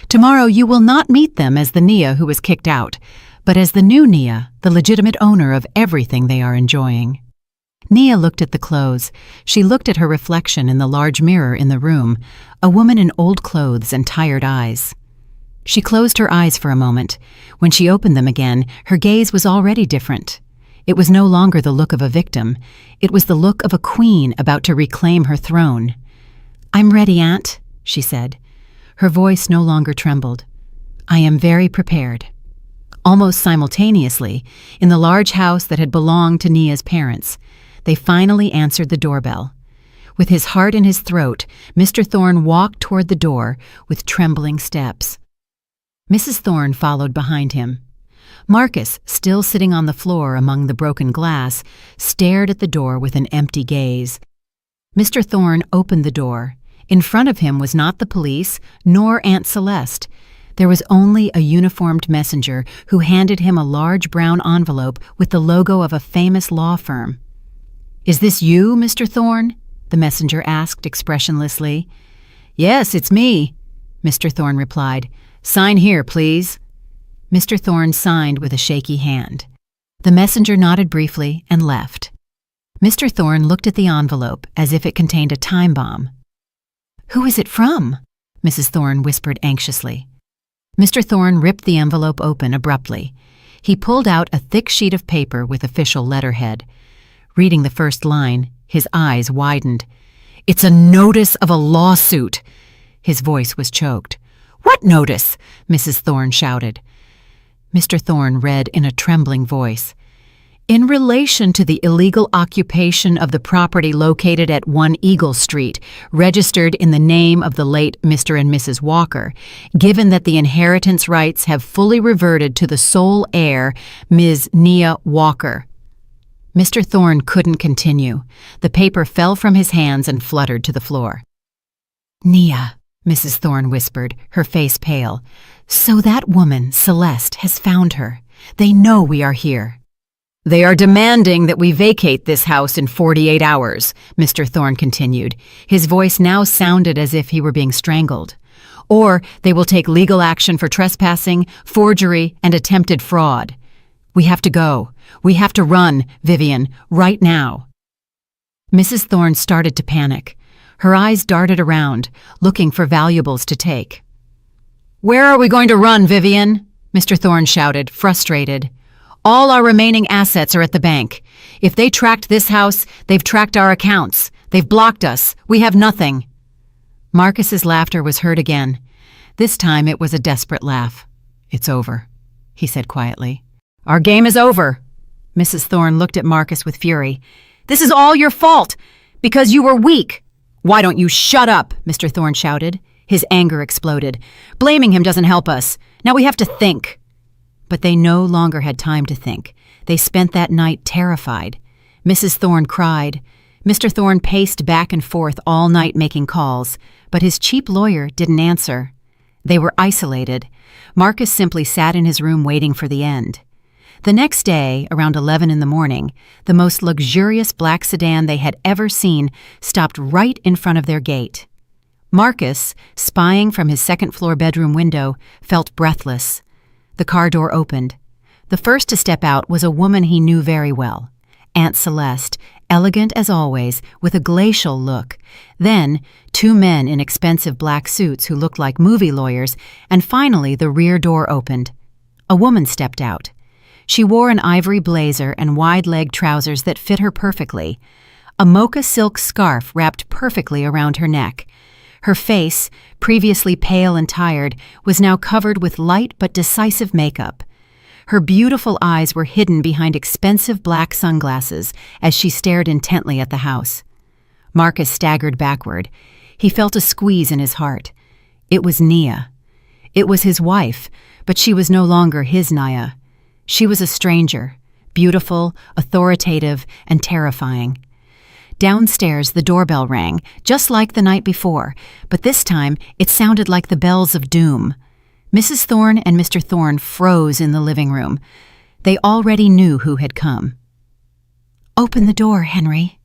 "Tomorrow you will not meet them as the Nia who was kicked out, but as the new Nia, the legitimate owner of everything they are enjoying." Nia looked at the clothes. She looked at her reflection in the large mirror in the room, a woman in old clothes and tired eyes. She closed her eyes for a moment. When she opened them again, her gaze was already different. It was no longer the look of a victim. It was the look of a queen about to reclaim her throne. "I'm ready, Aunt," she said. Her voice no longer trembled. "I am very prepared." Almost simultaneously, in the large house that had belonged to Nia's parents, they finally answered the doorbell. With his heart in his throat, Mr. Thorne walked toward the door with trembling steps. Mrs. Thorne followed behind him. Marcus, still sitting on the floor among the broken glass, stared at the door with an empty gaze. Mr. Thorne opened the door. In front of him was not the police, nor Aunt Celeste. There was only a uniformed messenger who handed him a large brown envelope with the logo of a famous law firm. "Is this you, Mr. Thorne?" the messenger asked expressionlessly. "Yes, it's me," Mr. Thorne replied. "Sign here, please." Mr. Thorne signed with a shaky hand. The messenger nodded briefly and left. Mr. Thorne looked at the envelope as if it contained a time bomb. "Who is it from?" Mrs. Thorne whispered anxiously. Mr. Thorne ripped the envelope open abruptly. He pulled out a thick sheet of paper with official letterhead. Reading the first line, his eyes widened. "It's a notice of a lawsuit." His voice was choked. "What notice?" Mrs. Thorne shouted. Mr. Thorne read in a trembling voice. "In relation to the illegal occupation of the property located at 1 Eagle Street, registered in the name of the late Mr. and Mrs. Walker, given that the inheritance rights have fully reverted to the sole heir, Ms. Nia Walker." Mr. Thorne couldn't continue. The paper fell from his hands and fluttered to the floor. "Nia," Mrs. Thorne whispered, her face pale. "So that woman, Celeste, has found her. They know we are here." "They are demanding that we vacate this house in 48 hours, Mr. Thorne continued. His voice now sounded as if he were being strangled. "Or they will take legal action for trespassing, forgery, and attempted fraud. We have to go. We have to run, Vivian, right now." Mrs. Thorne started to panic. Her eyes darted around, looking for valuables to take. "Where are we going to run, Vivian?" Mr. Thorne shouted, frustrated. "All our remaining assets are at the bank. If they tracked this house, they've tracked our accounts. They've blocked us. We have nothing." Marcus's laughter was heard again. This time it was a desperate laugh. "It's over," he said quietly. "Our game is over." Mrs. Thorne looked at Marcus with fury. "This is all your fault, because you were weak." "Why don't you shut up?" Mr. Thorne shouted. His anger exploded. "Blaming him doesn't help us. Now we have to think." But they no longer had time to think. They spent that night terrified. Mrs. Thorne cried. Mr. Thorne paced back and forth all night making calls, but his cheap lawyer didn't answer. They were isolated. Marcus simply sat in his room waiting for the end. The next day, around 11 in the morning, the most luxurious black sedan they had ever seen stopped right in front of their gate. Marcus, spying from his second-floor bedroom window, felt breathless. The car door opened. The first to step out was a woman he knew very well, Aunt Celeste, elegant as always, with a glacial look. Then, 2 men in expensive black suits who looked like movie lawyers, and finally the rear door opened. A woman stepped out. She wore an ivory blazer and wide-legged trousers that fit her perfectly. A mocha silk scarf wrapped perfectly around her neck. Her face, previously pale and tired, was now covered with light but decisive makeup. Her beautiful eyes were hidden behind expensive black sunglasses as she stared intently at the house. Marcus staggered backward. He felt a squeeze in his heart. It was Nia. It was his wife, but she was no longer his Nia. She was a stranger, beautiful, authoritative, and terrifying. Downstairs, the doorbell rang, just like the night before, but this time it sounded like the bells of doom. Mrs. Thorne and Mr. Thorne froze in the living room. They already knew who had come. "Open the door, Henry,"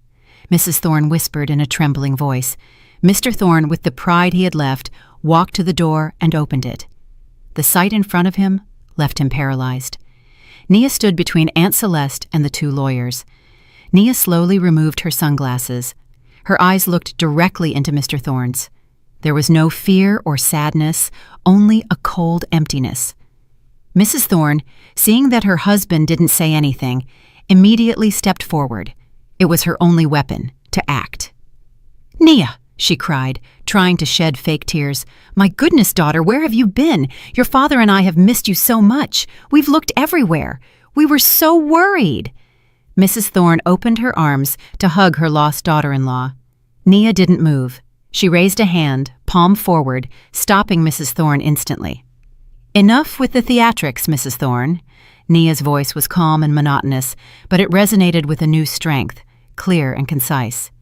Mrs. Thorne whispered in a trembling voice. Mr. Thorne, with the pride he had left, walked to the door and opened it. The sight in front of him left him paralyzed. Nia stood between Aunt Celeste and the two lawyers. Nia slowly removed her sunglasses. Her eyes looked directly into Mr. Thorne's. There was no fear or sadness, only a cold emptiness. Mrs. Thorne, seeing that her husband didn't say anything, immediately stepped forward. It was her only weapon, to act. "Nia," she cried, trying to shed fake tears. "My goodness, daughter, where have you been? Your father and I have missed you so much. We've looked everywhere. We were so worried." Mrs. Thorne opened her arms to hug her lost daughter-in-law. Nia didn't move. She raised a hand, palm forward, stopping Mrs. Thorne instantly. "Enough with the theatrics, Mrs. Thorne." Nia's voice was calm and monotonous, but it resonated with a new strength, clear and concise.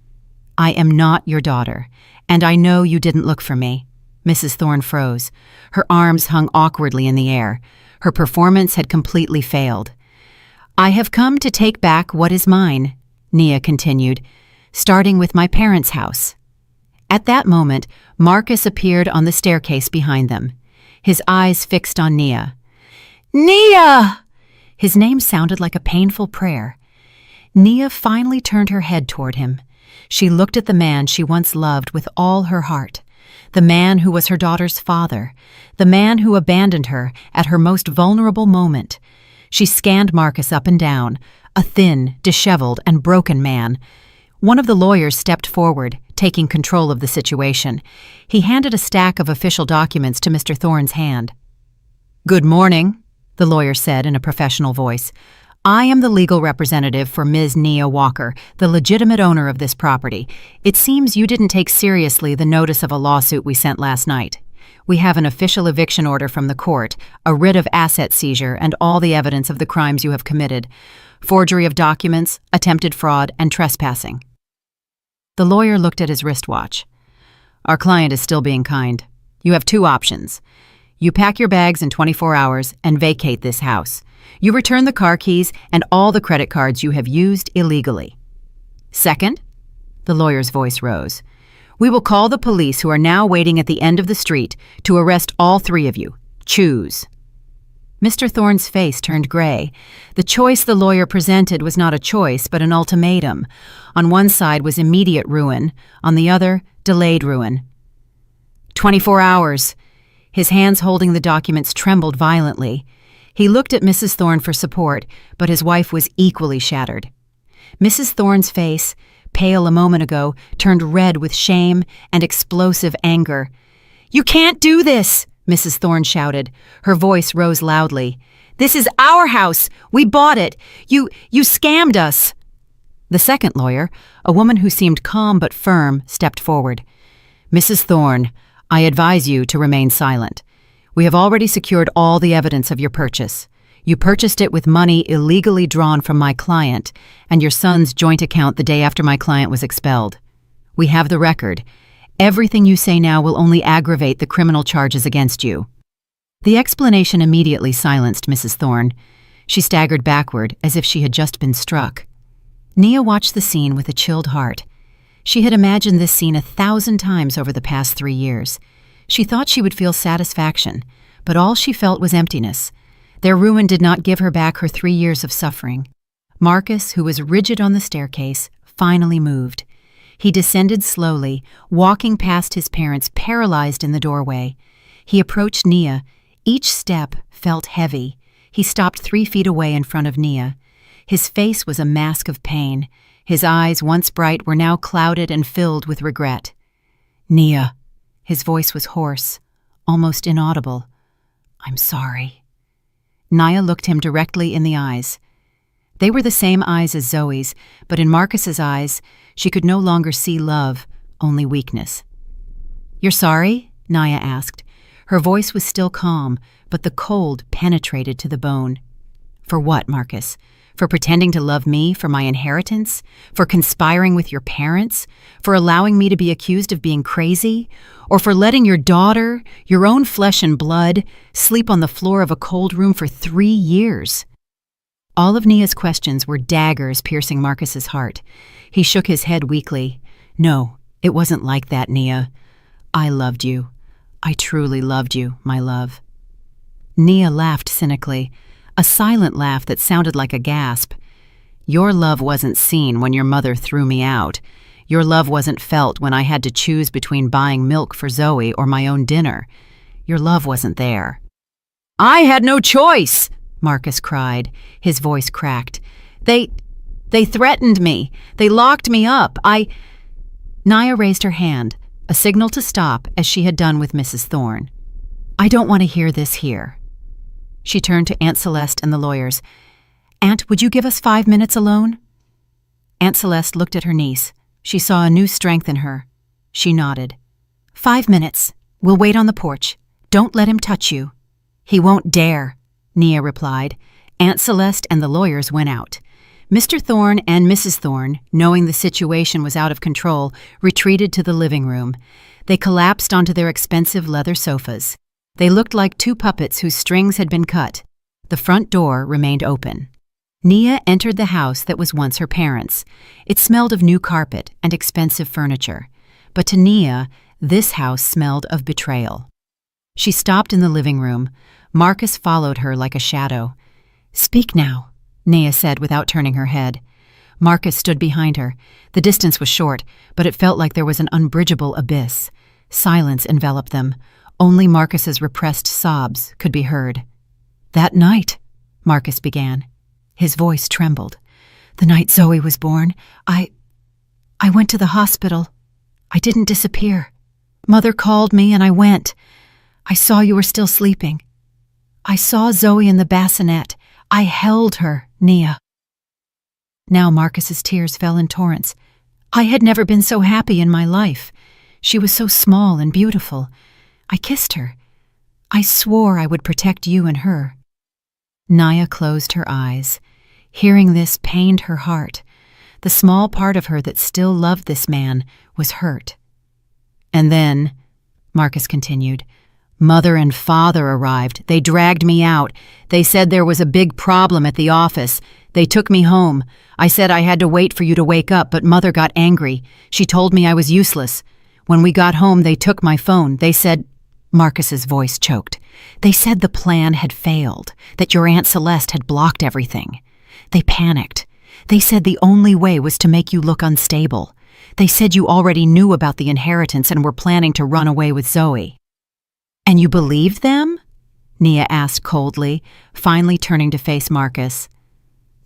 "I am not your daughter, and I know you didn't look for me." Mrs. Thorne froze. Her arms hung awkwardly in the air. Her performance had completely failed. "I have come to take back what is mine," Nia continued, "starting with my parents' house." At that moment, Marcus appeared on the staircase behind them, his eyes fixed on Nia. "Nia!" His name sounded like a painful prayer. Nia finally turned her head toward him. She looked at the man she once loved with all her heart, the man who was her daughter's father, the man who abandoned her at her most vulnerable moment. She scanned Marcus up and down, a thin, disheveled, and broken man. One of the lawyers stepped forward, taking control of the situation. He handed a stack of official documents to Mr. Thorne's hand. "Good morning," the lawyer said in a professional voice. "I am the legal representative for Ms. Nia Walker, the legitimate owner of this property. It seems you didn't take seriously the notice of a lawsuit we sent last night. We have an official eviction order from the court, a writ of asset seizure, and all the evidence of the crimes you have committed: forgery of documents, attempted fraud, and trespassing." The lawyer looked at his wristwatch. "Our client is still being kind. You have two options. You pack your bags in 24 hours and vacate this house. You return the car keys and all the credit cards you have used illegally. Second," the lawyer's voice rose, "we will call the police, who are now waiting at the end of the street, to arrest all three of you. Choose." Mr. Thorne's face turned gray. The choice the lawyer presented was not a choice, but an ultimatum. On one side was immediate ruin, on the other, delayed ruin. 24 hours. His hands holding the documents trembled violently. He looked at Mrs. Thorne for support, but his wife was equally shattered. Mrs. Thorne's face, pale a moment ago, turned red with shame and explosive anger. "You can't do this!" Mrs. Thorne shouted. Her voice rose loudly. "This is our house! We bought it! You scammed us!" The second lawyer, a woman who seemed calm but firm, stepped forward. "Mrs. Thorne, I advise you to remain silent. We have already secured all the evidence of your purchase. You purchased it with money illegally drawn from my client and your son's joint account the day after my client was expelled. We have the record. Everything you say now will only aggravate the criminal charges against you." The explanation immediately silenced Mrs. Thorne. She staggered backward as if she had just been struck. Nia watched the scene with a chilled heart. She had imagined this scene 1,000 times over the past 3 years. She thought she would feel satisfaction, but all she felt was emptiness. Their ruin did not give her back her 3 years of suffering. Marcus, who was rigid on the staircase, finally moved. He descended slowly, walking past his parents paralyzed in the doorway. He approached Nia. Each step felt heavy. He stopped 3 feet away in front of Nia. His face was a mask of pain. His eyes, once bright, were now clouded and filled with regret. "Nia." His voice was hoarse, almost inaudible. "I'm sorry." Nia looked him directly in the eyes. They were the same eyes as Zoe's, but in Marcus's eyes, she could no longer see love, only weakness. "You're sorry?" Nia asked. Her voice was still calm, but the cold penetrated to the bone. For what, Marcus? For pretending to love me for my inheritance? For conspiring with your parents? For allowing me to be accused of being crazy? Or for letting your daughter, your own flesh and blood, sleep on the floor of a cold room for 3 years? All of Nia's questions were daggers piercing Marcus's heart. He shook his head weakly. No, it wasn't like that, Nia. I loved you. I truly loved you, my love. Nia laughed cynically, a silent laugh that sounded like a gasp. Your love wasn't seen when your mother threw me out. Your love wasn't felt when I had to choose between buying milk for Zoe or my own dinner. Your love wasn't there. I had no choice, Marcus cried, his voice cracked. They threatened me. They locked me up. Nia raised her hand, a signal to stop as she had done with Mrs. Thorne. I don't want to hear this here. She turned to Aunt Celeste and the lawyers. Aunt, would you give us 5 minutes alone? Aunt Celeste looked at her niece. She saw a new strength in her. She nodded. 5 minutes. We'll wait on the porch. Don't let him touch you. He won't dare, Nia replied. Aunt Celeste and the lawyers went out. Mr. Thorne and Mrs. Thorne, knowing the situation was out of control, retreated to the living room. They collapsed onto their expensive leather sofas. They looked like 2 puppets whose strings had been cut. The front door remained open. Nia entered the house that was once her parents'. It smelled of new carpet and expensive furniture. But to Nia, this house smelled of betrayal. She stopped in the living room. Marcus followed her like a shadow. Speak now, Nia said without turning her head. Marcus stood behind her. The distance was short, but it felt like there was an unbridgeable abyss. Silence enveloped them. Only Marcus's repressed sobs could be heard. That night, Marcus began. His voice trembled. The night Zoe was born, I went to the hospital. I didn't disappear. Mother called me and I went. I saw you were still sleeping. I saw Zoe in the bassinet. I held her, Nia. Now Marcus's tears fell in torrents. I had never been so happy in my life. She was so small and beautiful. I kissed her. I swore I would protect you and her. Nia closed her eyes. Hearing this pained her heart. The small part of her that still loved this man was hurt. And then, Marcus continued, Mother and Father arrived. They dragged me out. They said there was a big problem at the office. They took me home. I said I had to wait for you to wake up, but Mother got angry. She told me I was useless. When we got home, they took my phone. They said... Marcus's voice choked. They said the plan had failed, that your Aunt Celeste had blocked everything. They panicked. They said the only way was to make you look unstable. They said you already knew about the inheritance and were planning to run away with Zoe. And you believed them? Nia asked coldly, finally turning to face Marcus.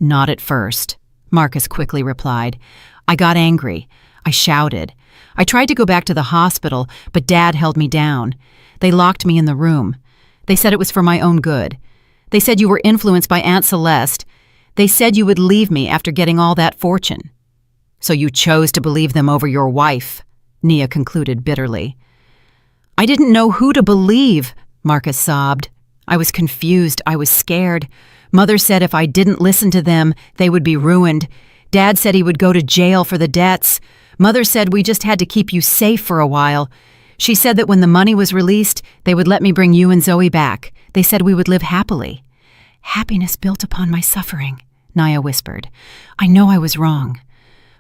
Not at first, Marcus quickly replied. I got angry. I shouted. I tried to go back to the hospital, but Dad held me down. They locked me in the room. They said it was for my own good. They said you were influenced by Aunt Celeste. They said you would leave me after getting all that fortune. So you chose to believe them over your wife, Nia concluded bitterly. I didn't know who to believe, Marcus sobbed. I was confused. I was scared. Mother said if I didn't listen to them, they would be ruined. Dad said he would go to jail for the debts. Mother said we just had to keep you safe for a while. She said that when the money was released, they would let me bring you and Zoe back. They said we would live happily. Happiness built upon my suffering, Nia whispered. I know I was wrong.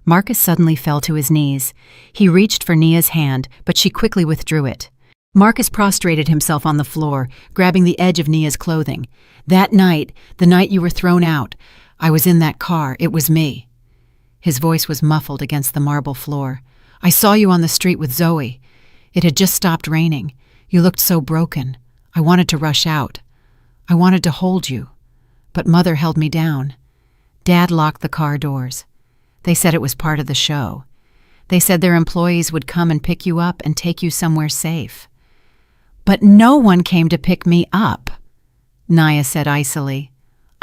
Marcus suddenly fell to his knees. He reached for Nia's hand, but she quickly withdrew it. Marcus prostrated himself on the floor, grabbing the edge of Nia's clothing. That night, the night you were thrown out, I was in that car. It was me. His voice was muffled against the marble floor. I saw you on the street with Zoe. It had just stopped raining. You looked so broken. I wanted to rush out. I wanted to hold you. But Mother held me down. Dad locked the car doors. They said it was part of the show. They said their employees would come and pick you up and take you somewhere safe. But no one came to pick me up, Nia said icily.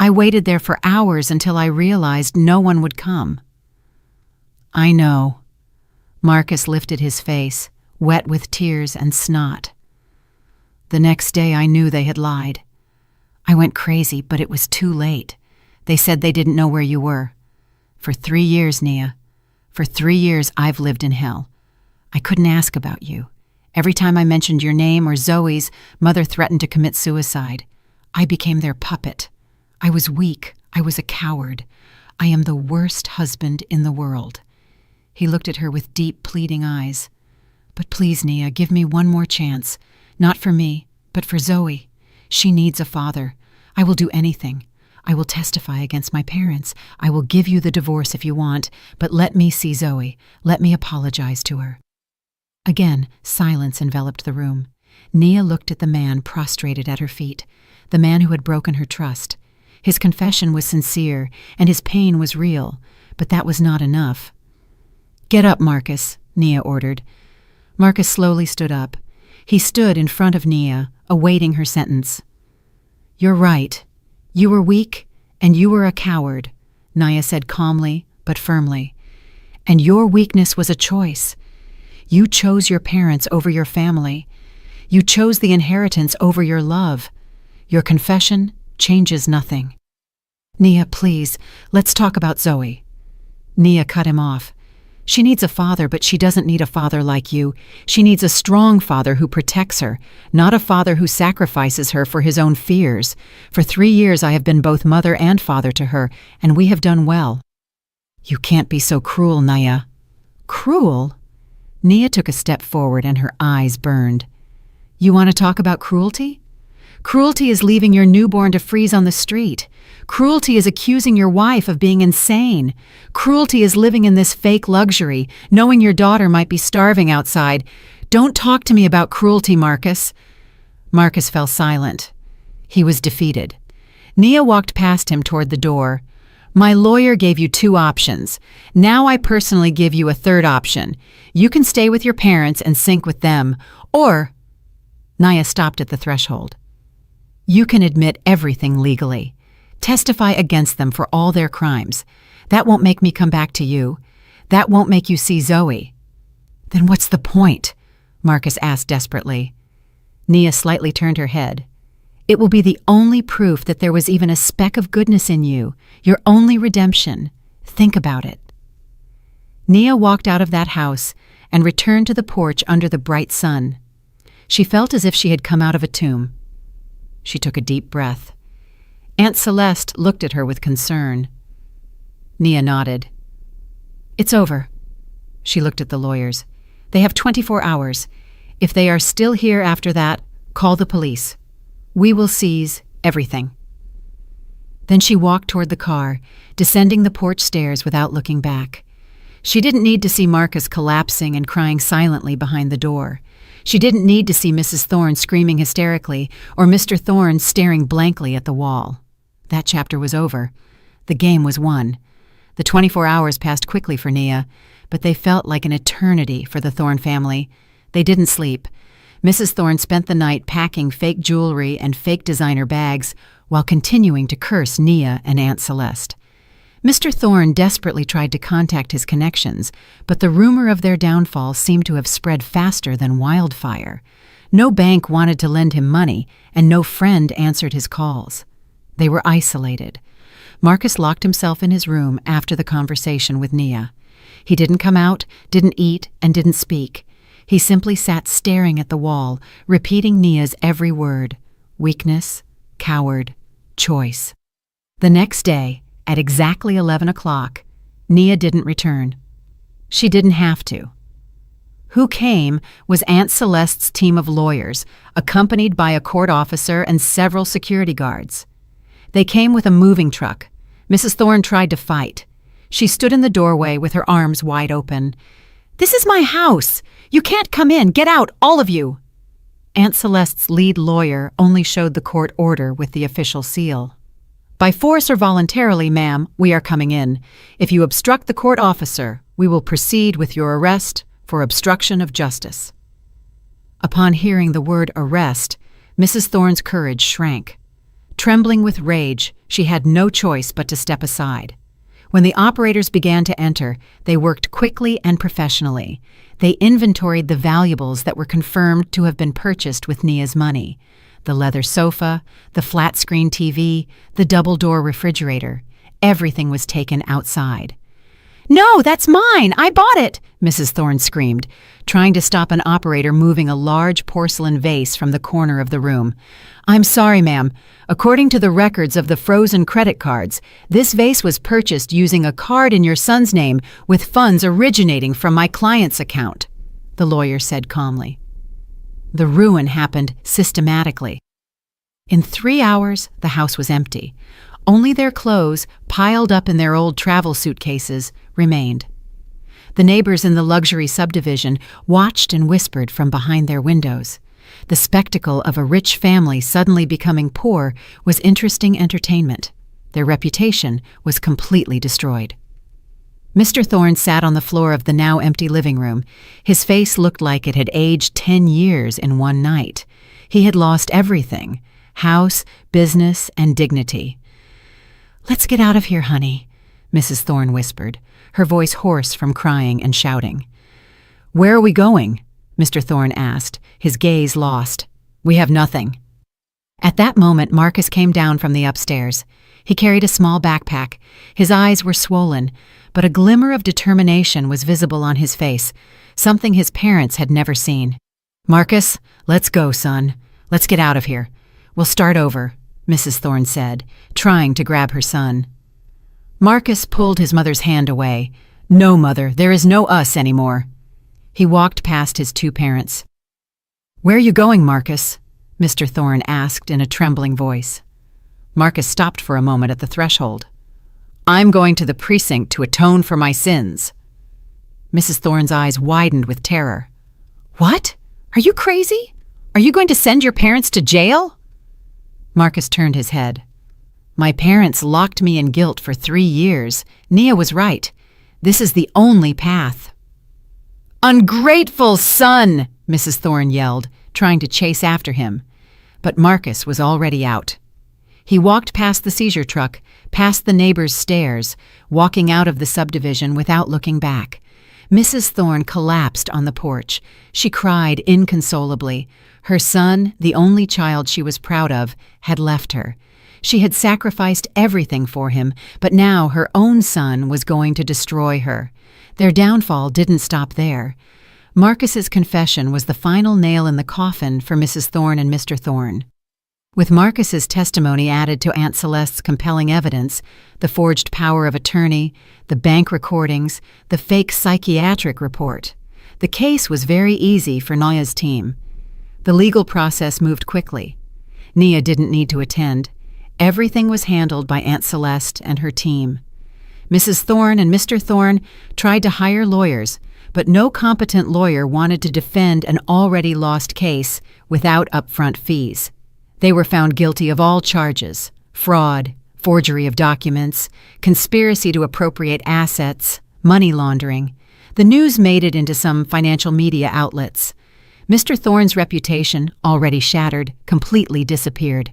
I waited there for hours until I realized no one would come. I know. Marcus lifted his face, wet with tears and snot. The next day I knew they had lied. I went crazy, but it was too late. They said they didn't know where you were. For 3 years, Nia. For 3 years I've lived in hell. I couldn't ask about you. Every time I mentioned your name or Zoe's, Mother threatened to commit suicide. I became their puppet. I was weak. I was a coward. I am the worst husband in the world." He looked at her with deep, pleading eyes. "But please, Nia, give me one more chance. Not for me, but for Zoe. She needs a father. I will do anything. I will testify against my parents. I will give you the divorce if you want, but let me see Zoe. Let me apologize to her." Again, silence enveloped the room. Nia looked at the man prostrated at her feet, the man who had broken her trust. His confession was sincere, and his pain was real, but that was not enough. "Get up, Marcus," Nia ordered. Marcus slowly stood up. He stood in front of Nia, awaiting her sentence. "You're right. You were weak, and you were a coward," Nia said calmly but firmly. "And your weakness was a choice. You chose your parents over your family. You chose the inheritance over your love. Your confession changes nothing." "Nia, please, let's talk about Zoe." Nia cut him off. "She needs a father, but she doesn't need a father like you. She needs a strong father who protects her, not a father who sacrifices her for his own fears. For 3 years I have been both mother and father to her, and we have done well." "You can't be so cruel, Nia." "Cruel?" Nia took a step forward and her eyes burned. "You want to talk about cruelty? Cruelty is leaving your newborn to freeze on the street. Cruelty is accusing your wife of being insane. Cruelty is living in this fake luxury, knowing your daughter might be starving outside. Don't talk to me about cruelty, Marcus." Marcus fell silent. He was defeated. Nia walked past him toward the door. "My lawyer gave you 2 options. Now I personally give you a 3rd option. You can stay with your parents and sink with them, or—" Nia stopped at the threshold. "You can admit everything legally. Testify against them for all their crimes. That won't make me come back to you. That won't make you see Zoe." "Then what's the point?" Marcus asked desperately. Nia slightly turned her head. "It will be the only proof that there was even a speck of goodness in you, your only redemption. Think about it." Nia walked out of that house and returned to the porch under the bright sun. She felt as if she had come out of a tomb. She took a deep breath. Aunt Celeste looked at her with concern. Nia nodded. "It's over." She looked at the lawyers. "They have 24 hours. If they are still here after that, call the police. We will seize everything." Then she walked toward the car, descending the porch stairs without looking back. She didn't need to see Marcus collapsing and crying silently behind the door. She didn't need to see Mrs. Thorne screaming hysterically or Mr. Thorne staring blankly at the wall. That chapter was over. The game was won. The 24 hours passed quickly for Nia, but they felt like an eternity for the Thorne family. They didn't sleep. Mrs. Thorne spent the night packing fake jewelry and fake designer bags while continuing to curse Nia and Aunt Celeste. Mr. Thorne desperately tried to contact his connections, but the rumor of their downfall seemed to have spread faster than wildfire. No bank wanted to lend him money, and no friend answered his calls. They were isolated. Marcus locked himself in his room after the conversation with Nia. He didn't come out, didn't eat, and didn't speak. He simply sat staring at the wall, repeating Nia's every word: weakness, coward, choice. The next day, at exactly 11 o'clock, Nia didn't return. She didn't have to. Who came was Aunt Celeste's team of lawyers, accompanied by a court officer and several security guards. They came with a moving truck. Mrs. Thorne tried to fight. She stood in the doorway with her arms wide open. "This is my house! You can't come in! Get out, all of you!" Aunt Celeste's lead lawyer only showed the court order with the official seal. "By force or voluntarily, ma'am, we are coming in. If you obstruct the court officer, we will proceed with your arrest for obstruction of justice." Upon hearing the word arrest, Mrs. Thorne's courage shrank. Trembling with rage, she had no choice but to step aside. When the operators began to enter, they worked quickly and professionally. They inventoried the valuables that were confirmed to have been purchased with Nia's money: the leather sofa, the flat-screen TV, the double-door refrigerator. Everything was taken outside. "No, that's mine! I bought it!" Mrs. Thorne screamed, trying to stop an operator moving a large porcelain vase from the corner of the room. "I'm sorry, ma'am. According to the records of the frozen credit cards, this vase was purchased using a card in your son's name with funds originating from my client's account," the lawyer said calmly. The ruin happened systematically. In 3 hours, the house was empty. Only their clothes, piled up in their old travel suitcases, remained. The neighbors in the luxury subdivision watched and whispered from behind their windows. The spectacle of a rich family suddenly becoming poor was interesting entertainment. Their reputation was completely destroyed. Mr. Thorne sat on the floor of the now empty living room. His face looked like it had aged 10 years in one night. He had lost everything: house, business, and dignity. "Let's get out of here, honey," Mrs. Thorne whispered, her voice hoarse from crying and shouting. "Where are we going?" Mr. Thorne asked, his gaze lost. "We have nothing." At that moment, Marcus came down from the upstairs. He carried a small backpack. His eyes were swollen, but a glimmer of determination was visible on his face, something his parents had never seen. "Marcus, let's go, son. Let's get out of here. We'll start over," Mrs. Thorne said, trying to grab her son. Marcus pulled his mother's hand away. "No, Mother, there is no us anymore." He walked past his two parents. "Where are you going, Marcus?" Mr. Thorne asked in a trembling voice. Marcus stopped for a moment at the threshold. "I'm going to the precinct to atone for my sins." Mrs. Thorne's eyes widened with terror. "What? Are you crazy? Are you going to send your parents to jail?" Marcus turned his head. "My parents locked me in guilt for 3 years. Nia was right. This is the only path." "Ungrateful son!" Mrs. Thorne yelled, trying to chase after him. But Marcus was already out. He walked past the seizure truck, past the neighbor's stairs, walking out of the subdivision without looking back. Mrs. Thorne collapsed on the porch. She cried inconsolably. Her son, the only child she was proud of, had left her. She had sacrificed everything for him, but now her own son was going to destroy her. Their downfall didn't stop there. Marcus's confession was the final nail in the coffin for Mrs. Thorne and Mr. Thorne. With Marcus's testimony added to Aunt Celeste's compelling evidence, the forged power of attorney, the bank recordings, the fake psychiatric report, the case was very easy for Nia's team. The legal process moved quickly. Nia didn't need to attend. Everything was handled by Aunt Celeste and her team. Mrs. Thorne and Mr. Thorne tried to hire lawyers, but no competent lawyer wanted to defend an already lost case without upfront fees. They were found guilty of all charges: fraud, forgery of documents, conspiracy to appropriate assets, money laundering. The news made it into some financial media outlets. Mr. Thorne's reputation, already shattered, completely disappeared.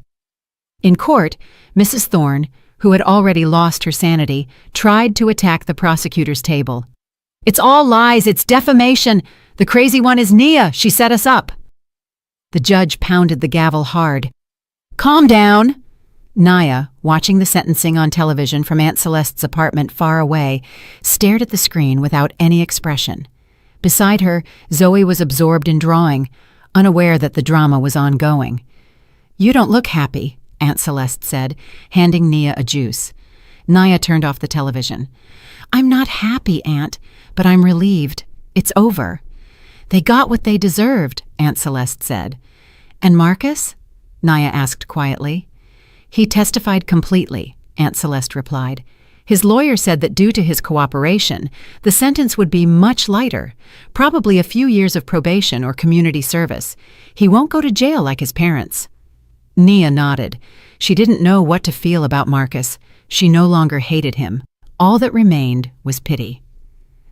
In court, Mrs. Thorne, who had already lost her sanity, tried to attack the prosecutor's table. "It's all lies, it's defamation. The crazy one is Nia, she set us up." The judge pounded the gavel hard. "Calm down." Nia, watching the sentencing on television from Aunt Celeste's apartment far away, stared at the screen without any expression. Beside her, Zoe was absorbed in drawing, unaware that the drama was ongoing. "You don't look happy," Aunt Celeste said, handing Nia a juice. Nia turned off the television. "I'm not happy, Aunt, but I'm relieved. It's over." "They got what they deserved," Aunt Celeste said. "And Marcus?" Nia asked quietly. "He testified completely," Aunt Celeste replied. "His lawyer said that due to his cooperation, the sentence would be much lighter, probably a few years of probation or community service. He won't go to jail like his parents." Nia nodded. She didn't know what to feel about Marcus. She no longer hated him. All that remained was pity.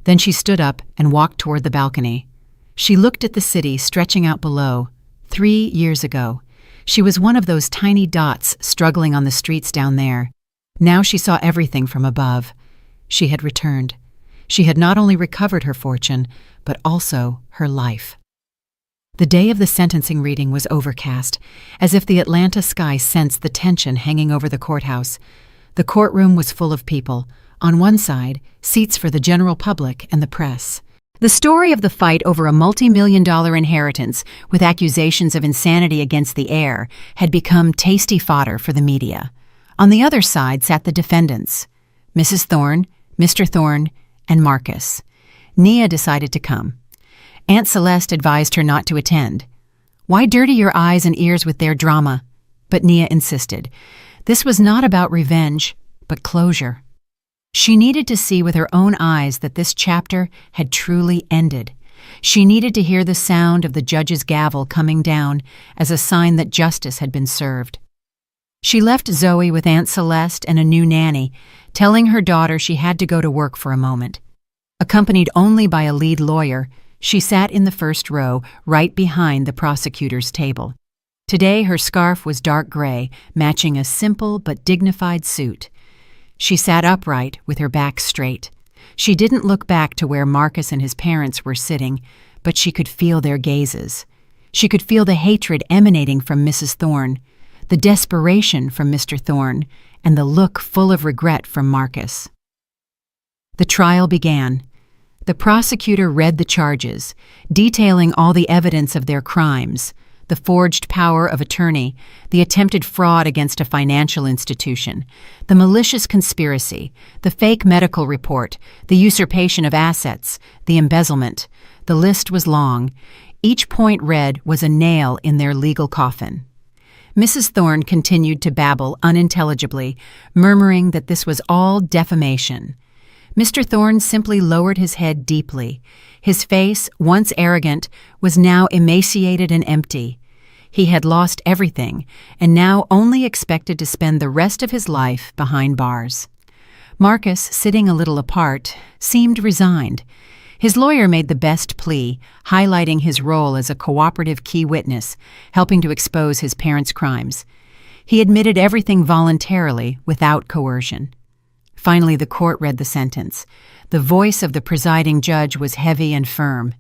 Then she stood up and walked toward the balcony. She looked at the city stretching out below. 3 years ago, she was one of those tiny dots struggling on the streets down there. Now she saw everything from above. She had returned. She had not only recovered her fortune, but also her life. The day of the sentencing reading was overcast, as if the Atlanta sky sensed the tension hanging over the courthouse. The courtroom was full of people. On one side, seats for the general public and the press. The story of the fight over a multi-million-dollar inheritance with accusations of insanity against the heir had become tasty fodder for the media. On the other side sat the defendants, Mrs. Thorne, Mr. Thorne, and Marcus. Nia decided to come. Aunt Celeste advised her not to attend. Why dirty your eyes and ears with their drama? But Nia insisted. This was not about revenge, but closure. She needed to see with her own eyes that this chapter had truly ended. She needed to hear the sound of the judge's gavel coming down as a sign that justice had been served. She left Zoe with Aunt Celeste and a new nanny, telling her daughter she had to go to work for a moment. Accompanied only by a lead lawyer, she sat in the first row, right behind the prosecutor's table. Today her scarf was dark gray, matching a simple but dignified suit. She sat upright with her back straight. She didn't look back to where Marcus and his parents were sitting, but she could feel their gazes. She could feel the hatred emanating from Mrs. Thorne, the desperation from Mr. Thorne, and the look full of regret from Marcus. The trial began. The prosecutor read the charges, detailing all the evidence of their crimes: the forged power of attorney, the attempted fraud against a financial institution, the malicious conspiracy, the fake medical report, the usurpation of assets, the embezzlement. The list was long. Each point read was a nail in their legal coffin. Mrs. Thorne continued to babble unintelligibly, murmuring that this was all defamation. Mr. Thorne simply lowered his head deeply. His face, once arrogant, was now emaciated and empty. He had lost everything, and now only expected to spend the rest of his life behind bars. Marcus, sitting a little apart, seemed resigned. His lawyer made the best plea, highlighting his role as a cooperative key witness, helping to expose his parents' crimes. He admitted everything voluntarily, without coercion. Finally, the court read the sentence. The voice of the presiding judge was heavy and firm.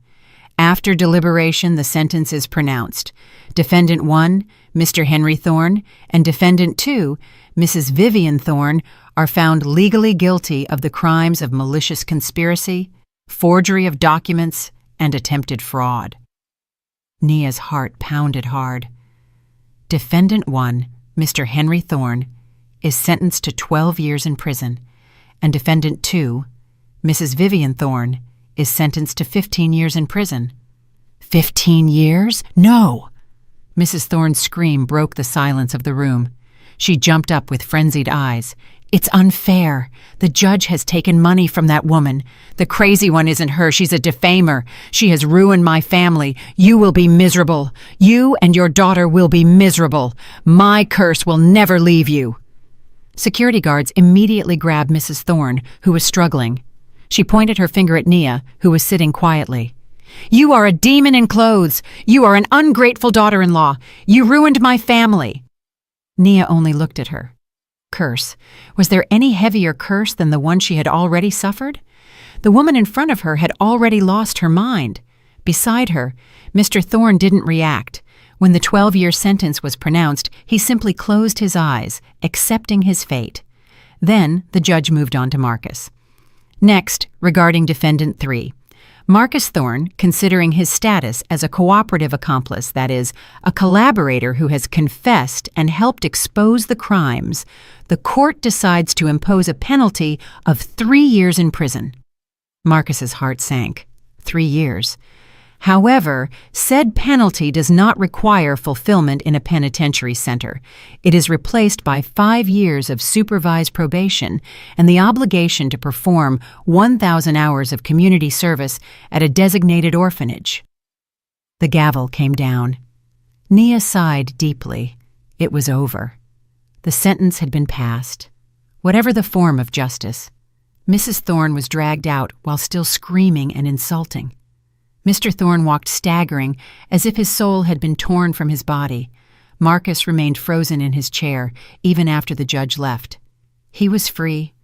After deliberation, the sentence is pronounced. Defendant 1, Mr. Henry Thorne, and Defendant 2, Mrs. Vivian Thorne, are found legally guilty of the crimes of malicious conspiracy, forgery of documents, and attempted fraud. Nia's heart pounded hard. Defendant 1, Mr. Henry Thorne, is sentenced to 12 years in prison, and Defendant 2, Mrs. Vivian Thorne, is sentenced to 15 years in prison. 15 years? No! Mrs. Thorne's scream broke the silence of the room. She jumped up with frenzied eyes. It's unfair. The judge has taken money from that woman. The crazy one isn't her. She's a defamer. She has ruined my family. You will be miserable. You and your daughter will be miserable. My curse will never leave you. Security guards immediately grabbed Mrs. Thorne, who was struggling. She pointed her finger at Nia, who was sitting quietly. You are a demon in clothes. You are an ungrateful daughter-in-law. You ruined my family. Nia only looked at her. Curse. Was there any heavier curse than the one she had already suffered? The woman in front of her had already lost her mind. Beside her, Mr. Thorne didn't react. When the 12-year sentence was pronounced, he simply closed his eyes, accepting his fate. Then the judge moved on to Marcus. Next, regarding Defendant 3. Marcus Thorne, considering his status as a cooperative accomplice, that is, a collaborator who has confessed and helped expose the crimes, the court decides to impose a penalty of 3 years in prison. Marcus's heart sank. 3 years. However, said penalty does not require fulfillment in a penitentiary center. It is replaced by 5 years of supervised probation and the obligation to perform 1,000 hours of community service at a designated orphanage. The gavel came down. Nia sighed deeply. It was over. The sentence had been passed. Whatever the form of justice, Mrs. Thorne was dragged out while still screaming and insulting. Mr. Thorne walked staggering, as if his soul had been torn from his body. Marcus remained frozen in his chair, even after the judge left. He was free,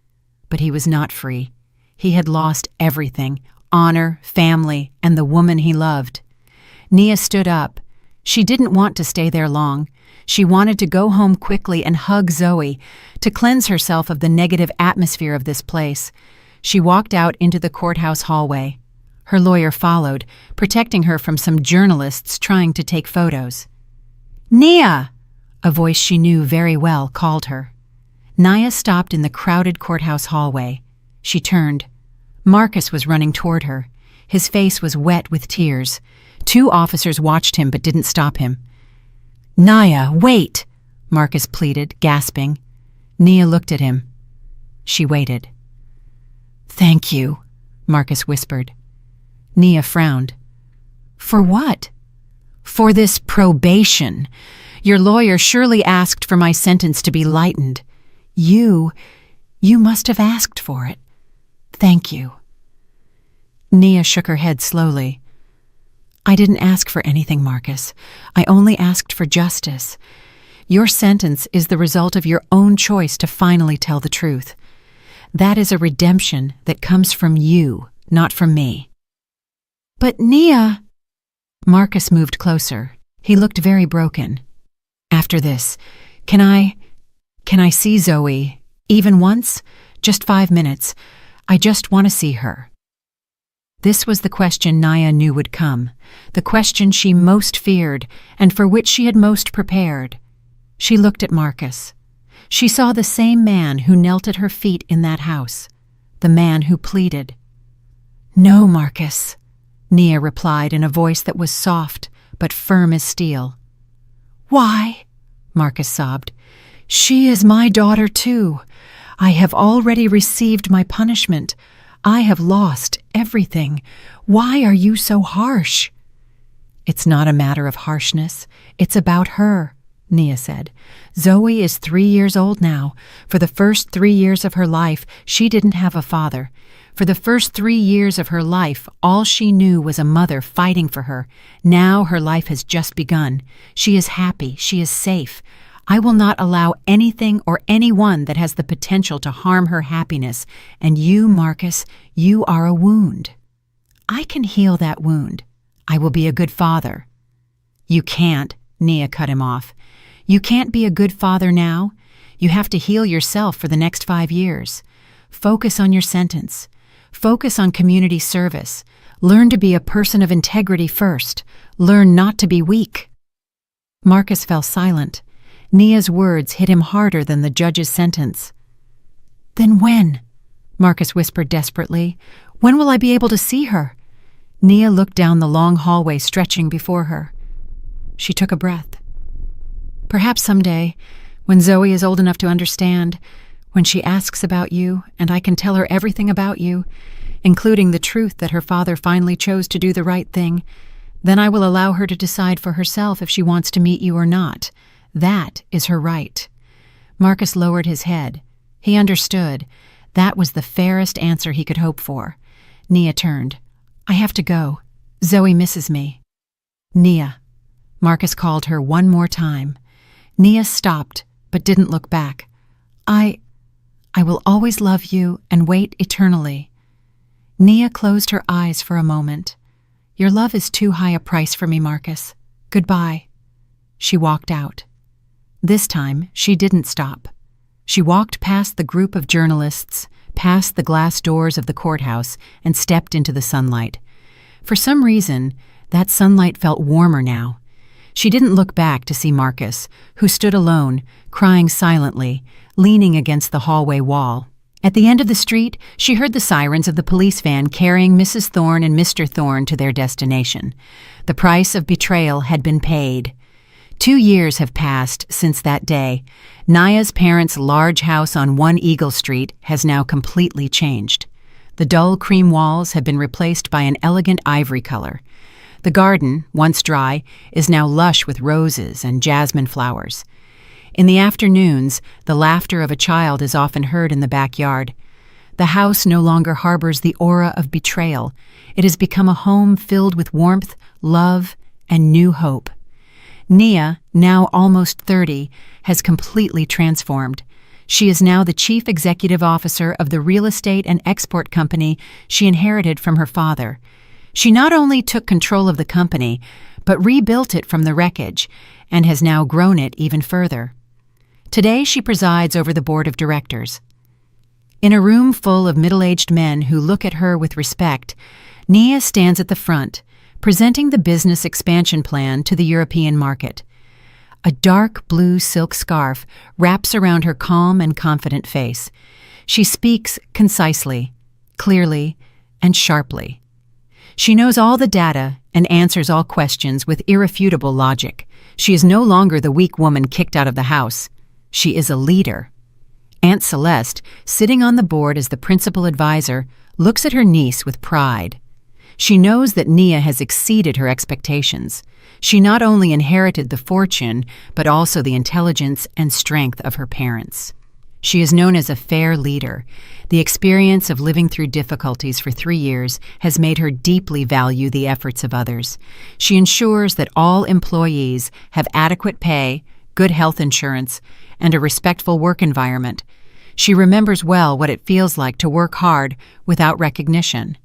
but he was not free. He had lost everything: honor, family, and the woman he loved. Nia stood up. She didn't want to stay there long. She wanted to go home quickly and hug Zoe, to cleanse herself of the negative atmosphere of this place. She walked out into the courthouse hallway. Her lawyer followed, protecting her from some journalists trying to take photos. "Nia!" A voice she knew very well called her. Nia stopped in the crowded courthouse hallway. She turned. Marcus was running toward her. His face was wet with tears. 2 officers watched him but didn't stop him. "Nia, wait!" Marcus pleaded, gasping. Nia looked at him. She waited. "Thank you," Marcus whispered. Nia frowned. "For what?" "For this probation. Your lawyer surely asked for my sentence to be lightened. You must have asked for it. Thank you." Nia shook her head slowly. "I didn't ask for anything, Marcus. I only asked for justice. Your sentence is the result of your own choice to finally tell the truth. That is a redemption that comes from you, not from me." "But Nia—" Marcus moved closer. He looked very broken. "After this, can I see Zoe, even once? Just 5 minutes. I just want to see her." This was the question Nia knew would come, the question she most feared and for which she had most prepared. She looked at Marcus. She saw the same man who knelt at her feet in that house, the man who pleaded. "No, Marcus," Nia replied in a voice that was soft but firm as steel. "Why?" Marcus sobbed. "She is my daughter too. I have already received my punishment. I have lost everything. Why are you so harsh?" "It's not a matter of harshness. It's about her," Nia said. "Zoe is 3 years old now. For the first 3 years of her life, she didn't have a father. For the first 3 years of her life, all she knew was a mother fighting for her. Now her life has just begun. She is happy. She is safe. I will not allow anything or anyone that has the potential to harm her happiness. And you, Marcus, you are a wound. I can heal that wound. I will be a good father." "You can't," Nia cut him off. "You can't be a good father now. You have to heal yourself for the next 5 years. Focus on your sentence. Focus on community service. Learn to be a person of integrity first. Learn not to be weak." Marcus fell silent. Nia's words hit him harder than the judge's sentence. "Then when?" Marcus whispered desperately. "When will I be able to see her?" Nia looked down the long hallway stretching before her. She took a breath. "Perhaps someday, when Zoe is old enough to understand, when she asks about you and I can tell her everything about you, including the truth that her father finally chose to do the right thing, then I will allow her to decide for herself if she wants to meet you or not. That is her right." Marcus lowered his head. He understood. That was the fairest answer he could hope for. Nia turned. "I have to go. Zoe misses me." "Nia." Marcus called her one more time. Nia stopped, but didn't look back. I will always love you and wait eternally." Nia closed her eyes for a moment. "Your love is too high a price for me, Marcus. Goodbye." She walked out. This time, she didn't stop. She walked past the group of journalists, past the glass doors of the courthouse, and stepped into the sunlight. For some reason, that sunlight felt warmer now. She didn't look back to see Marcus, who stood alone, crying silently, leaning against the hallway wall. At the end of the street, she heard the sirens of the police van carrying Mrs. Thorne and Mr. Thorne to their destination. The price of betrayal had been paid. 2 years have passed since that day. Nia's parents' large house on 1 Eagle Street has now completely changed. The dull cream walls have been replaced by an elegant ivory color. The garden, once dry, is now lush with roses and jasmine flowers. In the afternoons, the laughter of a child is often heard in the backyard. The house no longer harbors the aura of betrayal. It has become a home filled with warmth, love, and new hope. Nia, now almost 30, has completely transformed. She is now the chief executive officer of the real estate and export company she inherited from her father. She not only took control of the company, but rebuilt it from the wreckage and has now grown it even further. Today she presides over the board of directors. In a room full of middle-aged men who look at her with respect, Nia stands at the front, presenting the business expansion plan to the European market. A dark blue silk scarf wraps around her calm and confident face. She speaks concisely, clearly, and sharply. She knows all the data and answers all questions with irrefutable logic. She is no longer the weak woman kicked out of the house. She is a leader. Aunt Celeste, sitting on the board as the principal advisor, looks at her niece with pride. She knows that Nia has exceeded her expectations. She not only inherited the fortune, but also the intelligence and strength of her parents. She is known as a fair leader. The experience of living through difficulties for 3 years has made her deeply value the efforts of others. She ensures that all employees have adequate pay, good health insurance, and a respectful work environment. She remembers well what it feels like to work hard without recognition.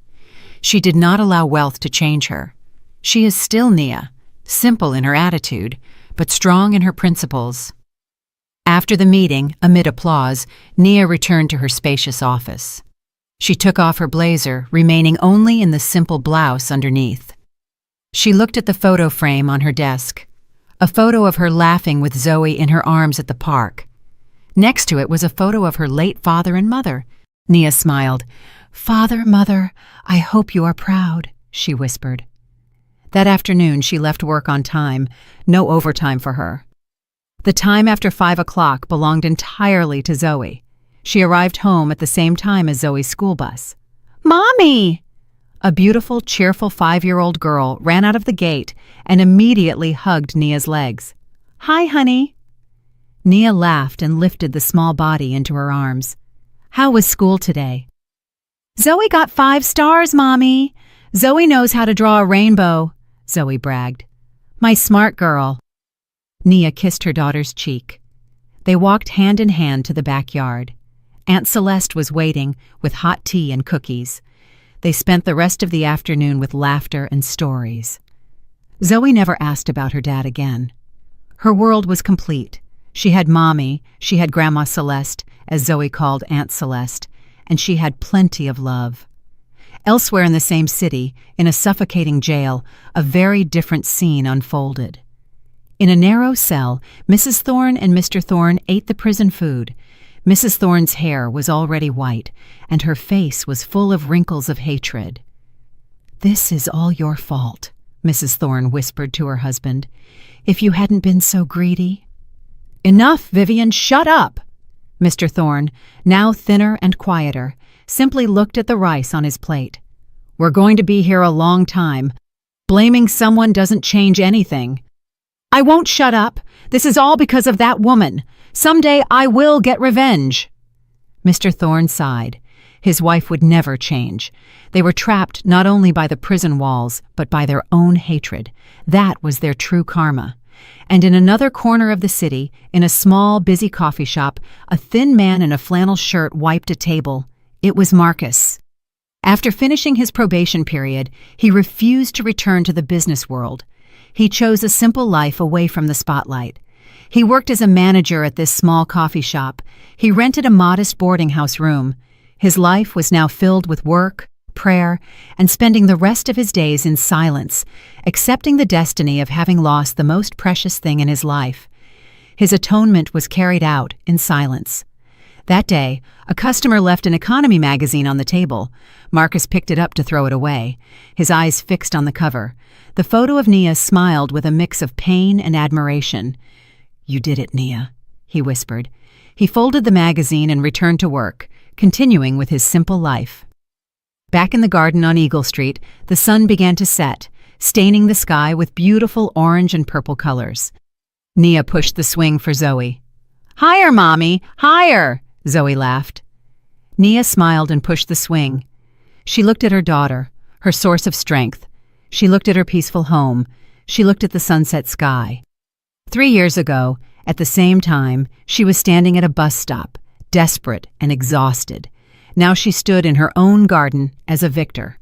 She did not allow wealth to change her. She is still Nia, simple in her attitude, but strong in her principles. After the meeting, amid applause, Nia returned to her spacious office. She took off her blazer, remaining only in the simple blouse underneath. She looked at the photo frame on her desk, a photo of her laughing with Zoe in her arms at the park. Next to it was a photo of her late father and mother. Nia smiled. "Father, Mother, I hope you are proud," she whispered. That afternoon she left work on time, no overtime for her. The time after 5 o'clock belonged entirely to Zoe. She arrived home at the same time as Zoe's school bus. "Mommy!" A beautiful, cheerful 5-year-old girl ran out of the gate and immediately hugged Nia's legs. "Hi, honey." Nia laughed and lifted the small body into her arms. "How was school today?" "Zoe got 5 stars, Mommy. Zoe knows how to draw a rainbow," Zoe bragged. "My smart girl." Nia kissed her daughter's cheek. They walked hand in hand to the backyard. Aunt Celeste was waiting with hot tea and cookies. They spent the rest of the afternoon with laughter and stories. Zoe never asked about her dad again. Her world was complete. She had Mommy, she had Grandma Celeste, as Zoe called Aunt Celeste, and she had plenty of love. Elsewhere in the same city, in a suffocating jail, a very different scene unfolded. In a narrow cell, Mrs. Thorne and Mr. Thorne ate the prison food. Mrs. Thorne's hair was already white, and her face was full of wrinkles of hatred. "This is all your fault," Mrs. Thorne whispered to her husband. "If you hadn't been so greedy." "Enough, Vivian, shut up!" Mr. Thorne, now thinner and quieter, simply looked at the rice on his plate. "We're going to be here a long time. Blaming someone doesn't change anything." "I won't shut up. This is all because of that woman. Someday I will get revenge." Mr. Thorne sighed. His wife would never change. They were trapped not only by the prison walls, but by their own hatred. That was their true karma. And in another corner of the city, in a small, busy coffee shop, a thin man in a flannel shirt wiped a table. It was Marcus. After finishing his probation period, he refused to return to the business world. He chose a simple life away from the spotlight. He worked as a manager at this small coffee shop. He rented a modest boarding house room. His life was now filled with work, prayer, and spending the rest of his days in silence, accepting the destiny of having lost the most precious thing in his life. His atonement was carried out in silence. That day, a customer left an economy magazine on the table. Marcus picked it up to throw it away, his eyes fixed on the cover. The photo of Nia smiled with a mix of pain and admiration. "You did it, Nia," he whispered. He folded the magazine and returned to work, continuing with his simple life. Back in the garden on Eagle Street, the sun began to set, staining the sky with beautiful orange and purple colors. Nia pushed the swing for Zoe. "Higher, Mommy, higher!" Zoe laughed. Nia smiled and pushed the swing. She looked at her daughter, her source of strength. She looked at her peaceful home. She looked at the sunset sky. 3 years ago, at the same time, she was standing at a bus stop, desperate and exhausted. Now she stood in her own garden as a victor.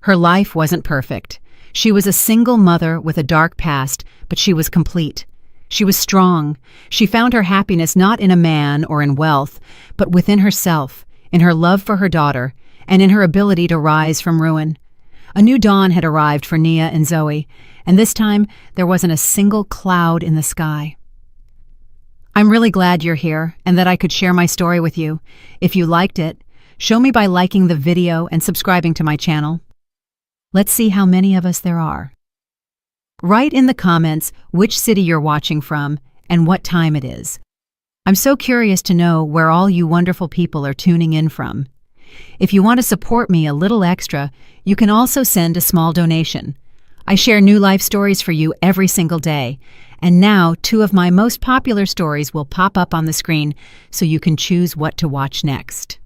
Her life wasn't perfect. She was a single mother with a dark past, but she was complete. She was strong. She found her happiness not in a man or in wealth, but within herself, in her love for her daughter, and in her ability to rise from ruin. A new dawn had arrived for Nia and Zoe, and this time there wasn't a single cloud in the sky. I'm really glad you're here and that I could share my story with you. If you liked it, show me by liking the video and subscribing to my channel. Let's see how many of us there are. Write in the comments which city you're watching from and what time it is. I'm so curious to know where all you wonderful people are tuning in from. If you want to support me a little extra, you can also send a small donation. I share new life stories for you every single day, and now 2 of my most popular stories will pop up on the screen so you can choose what to watch next.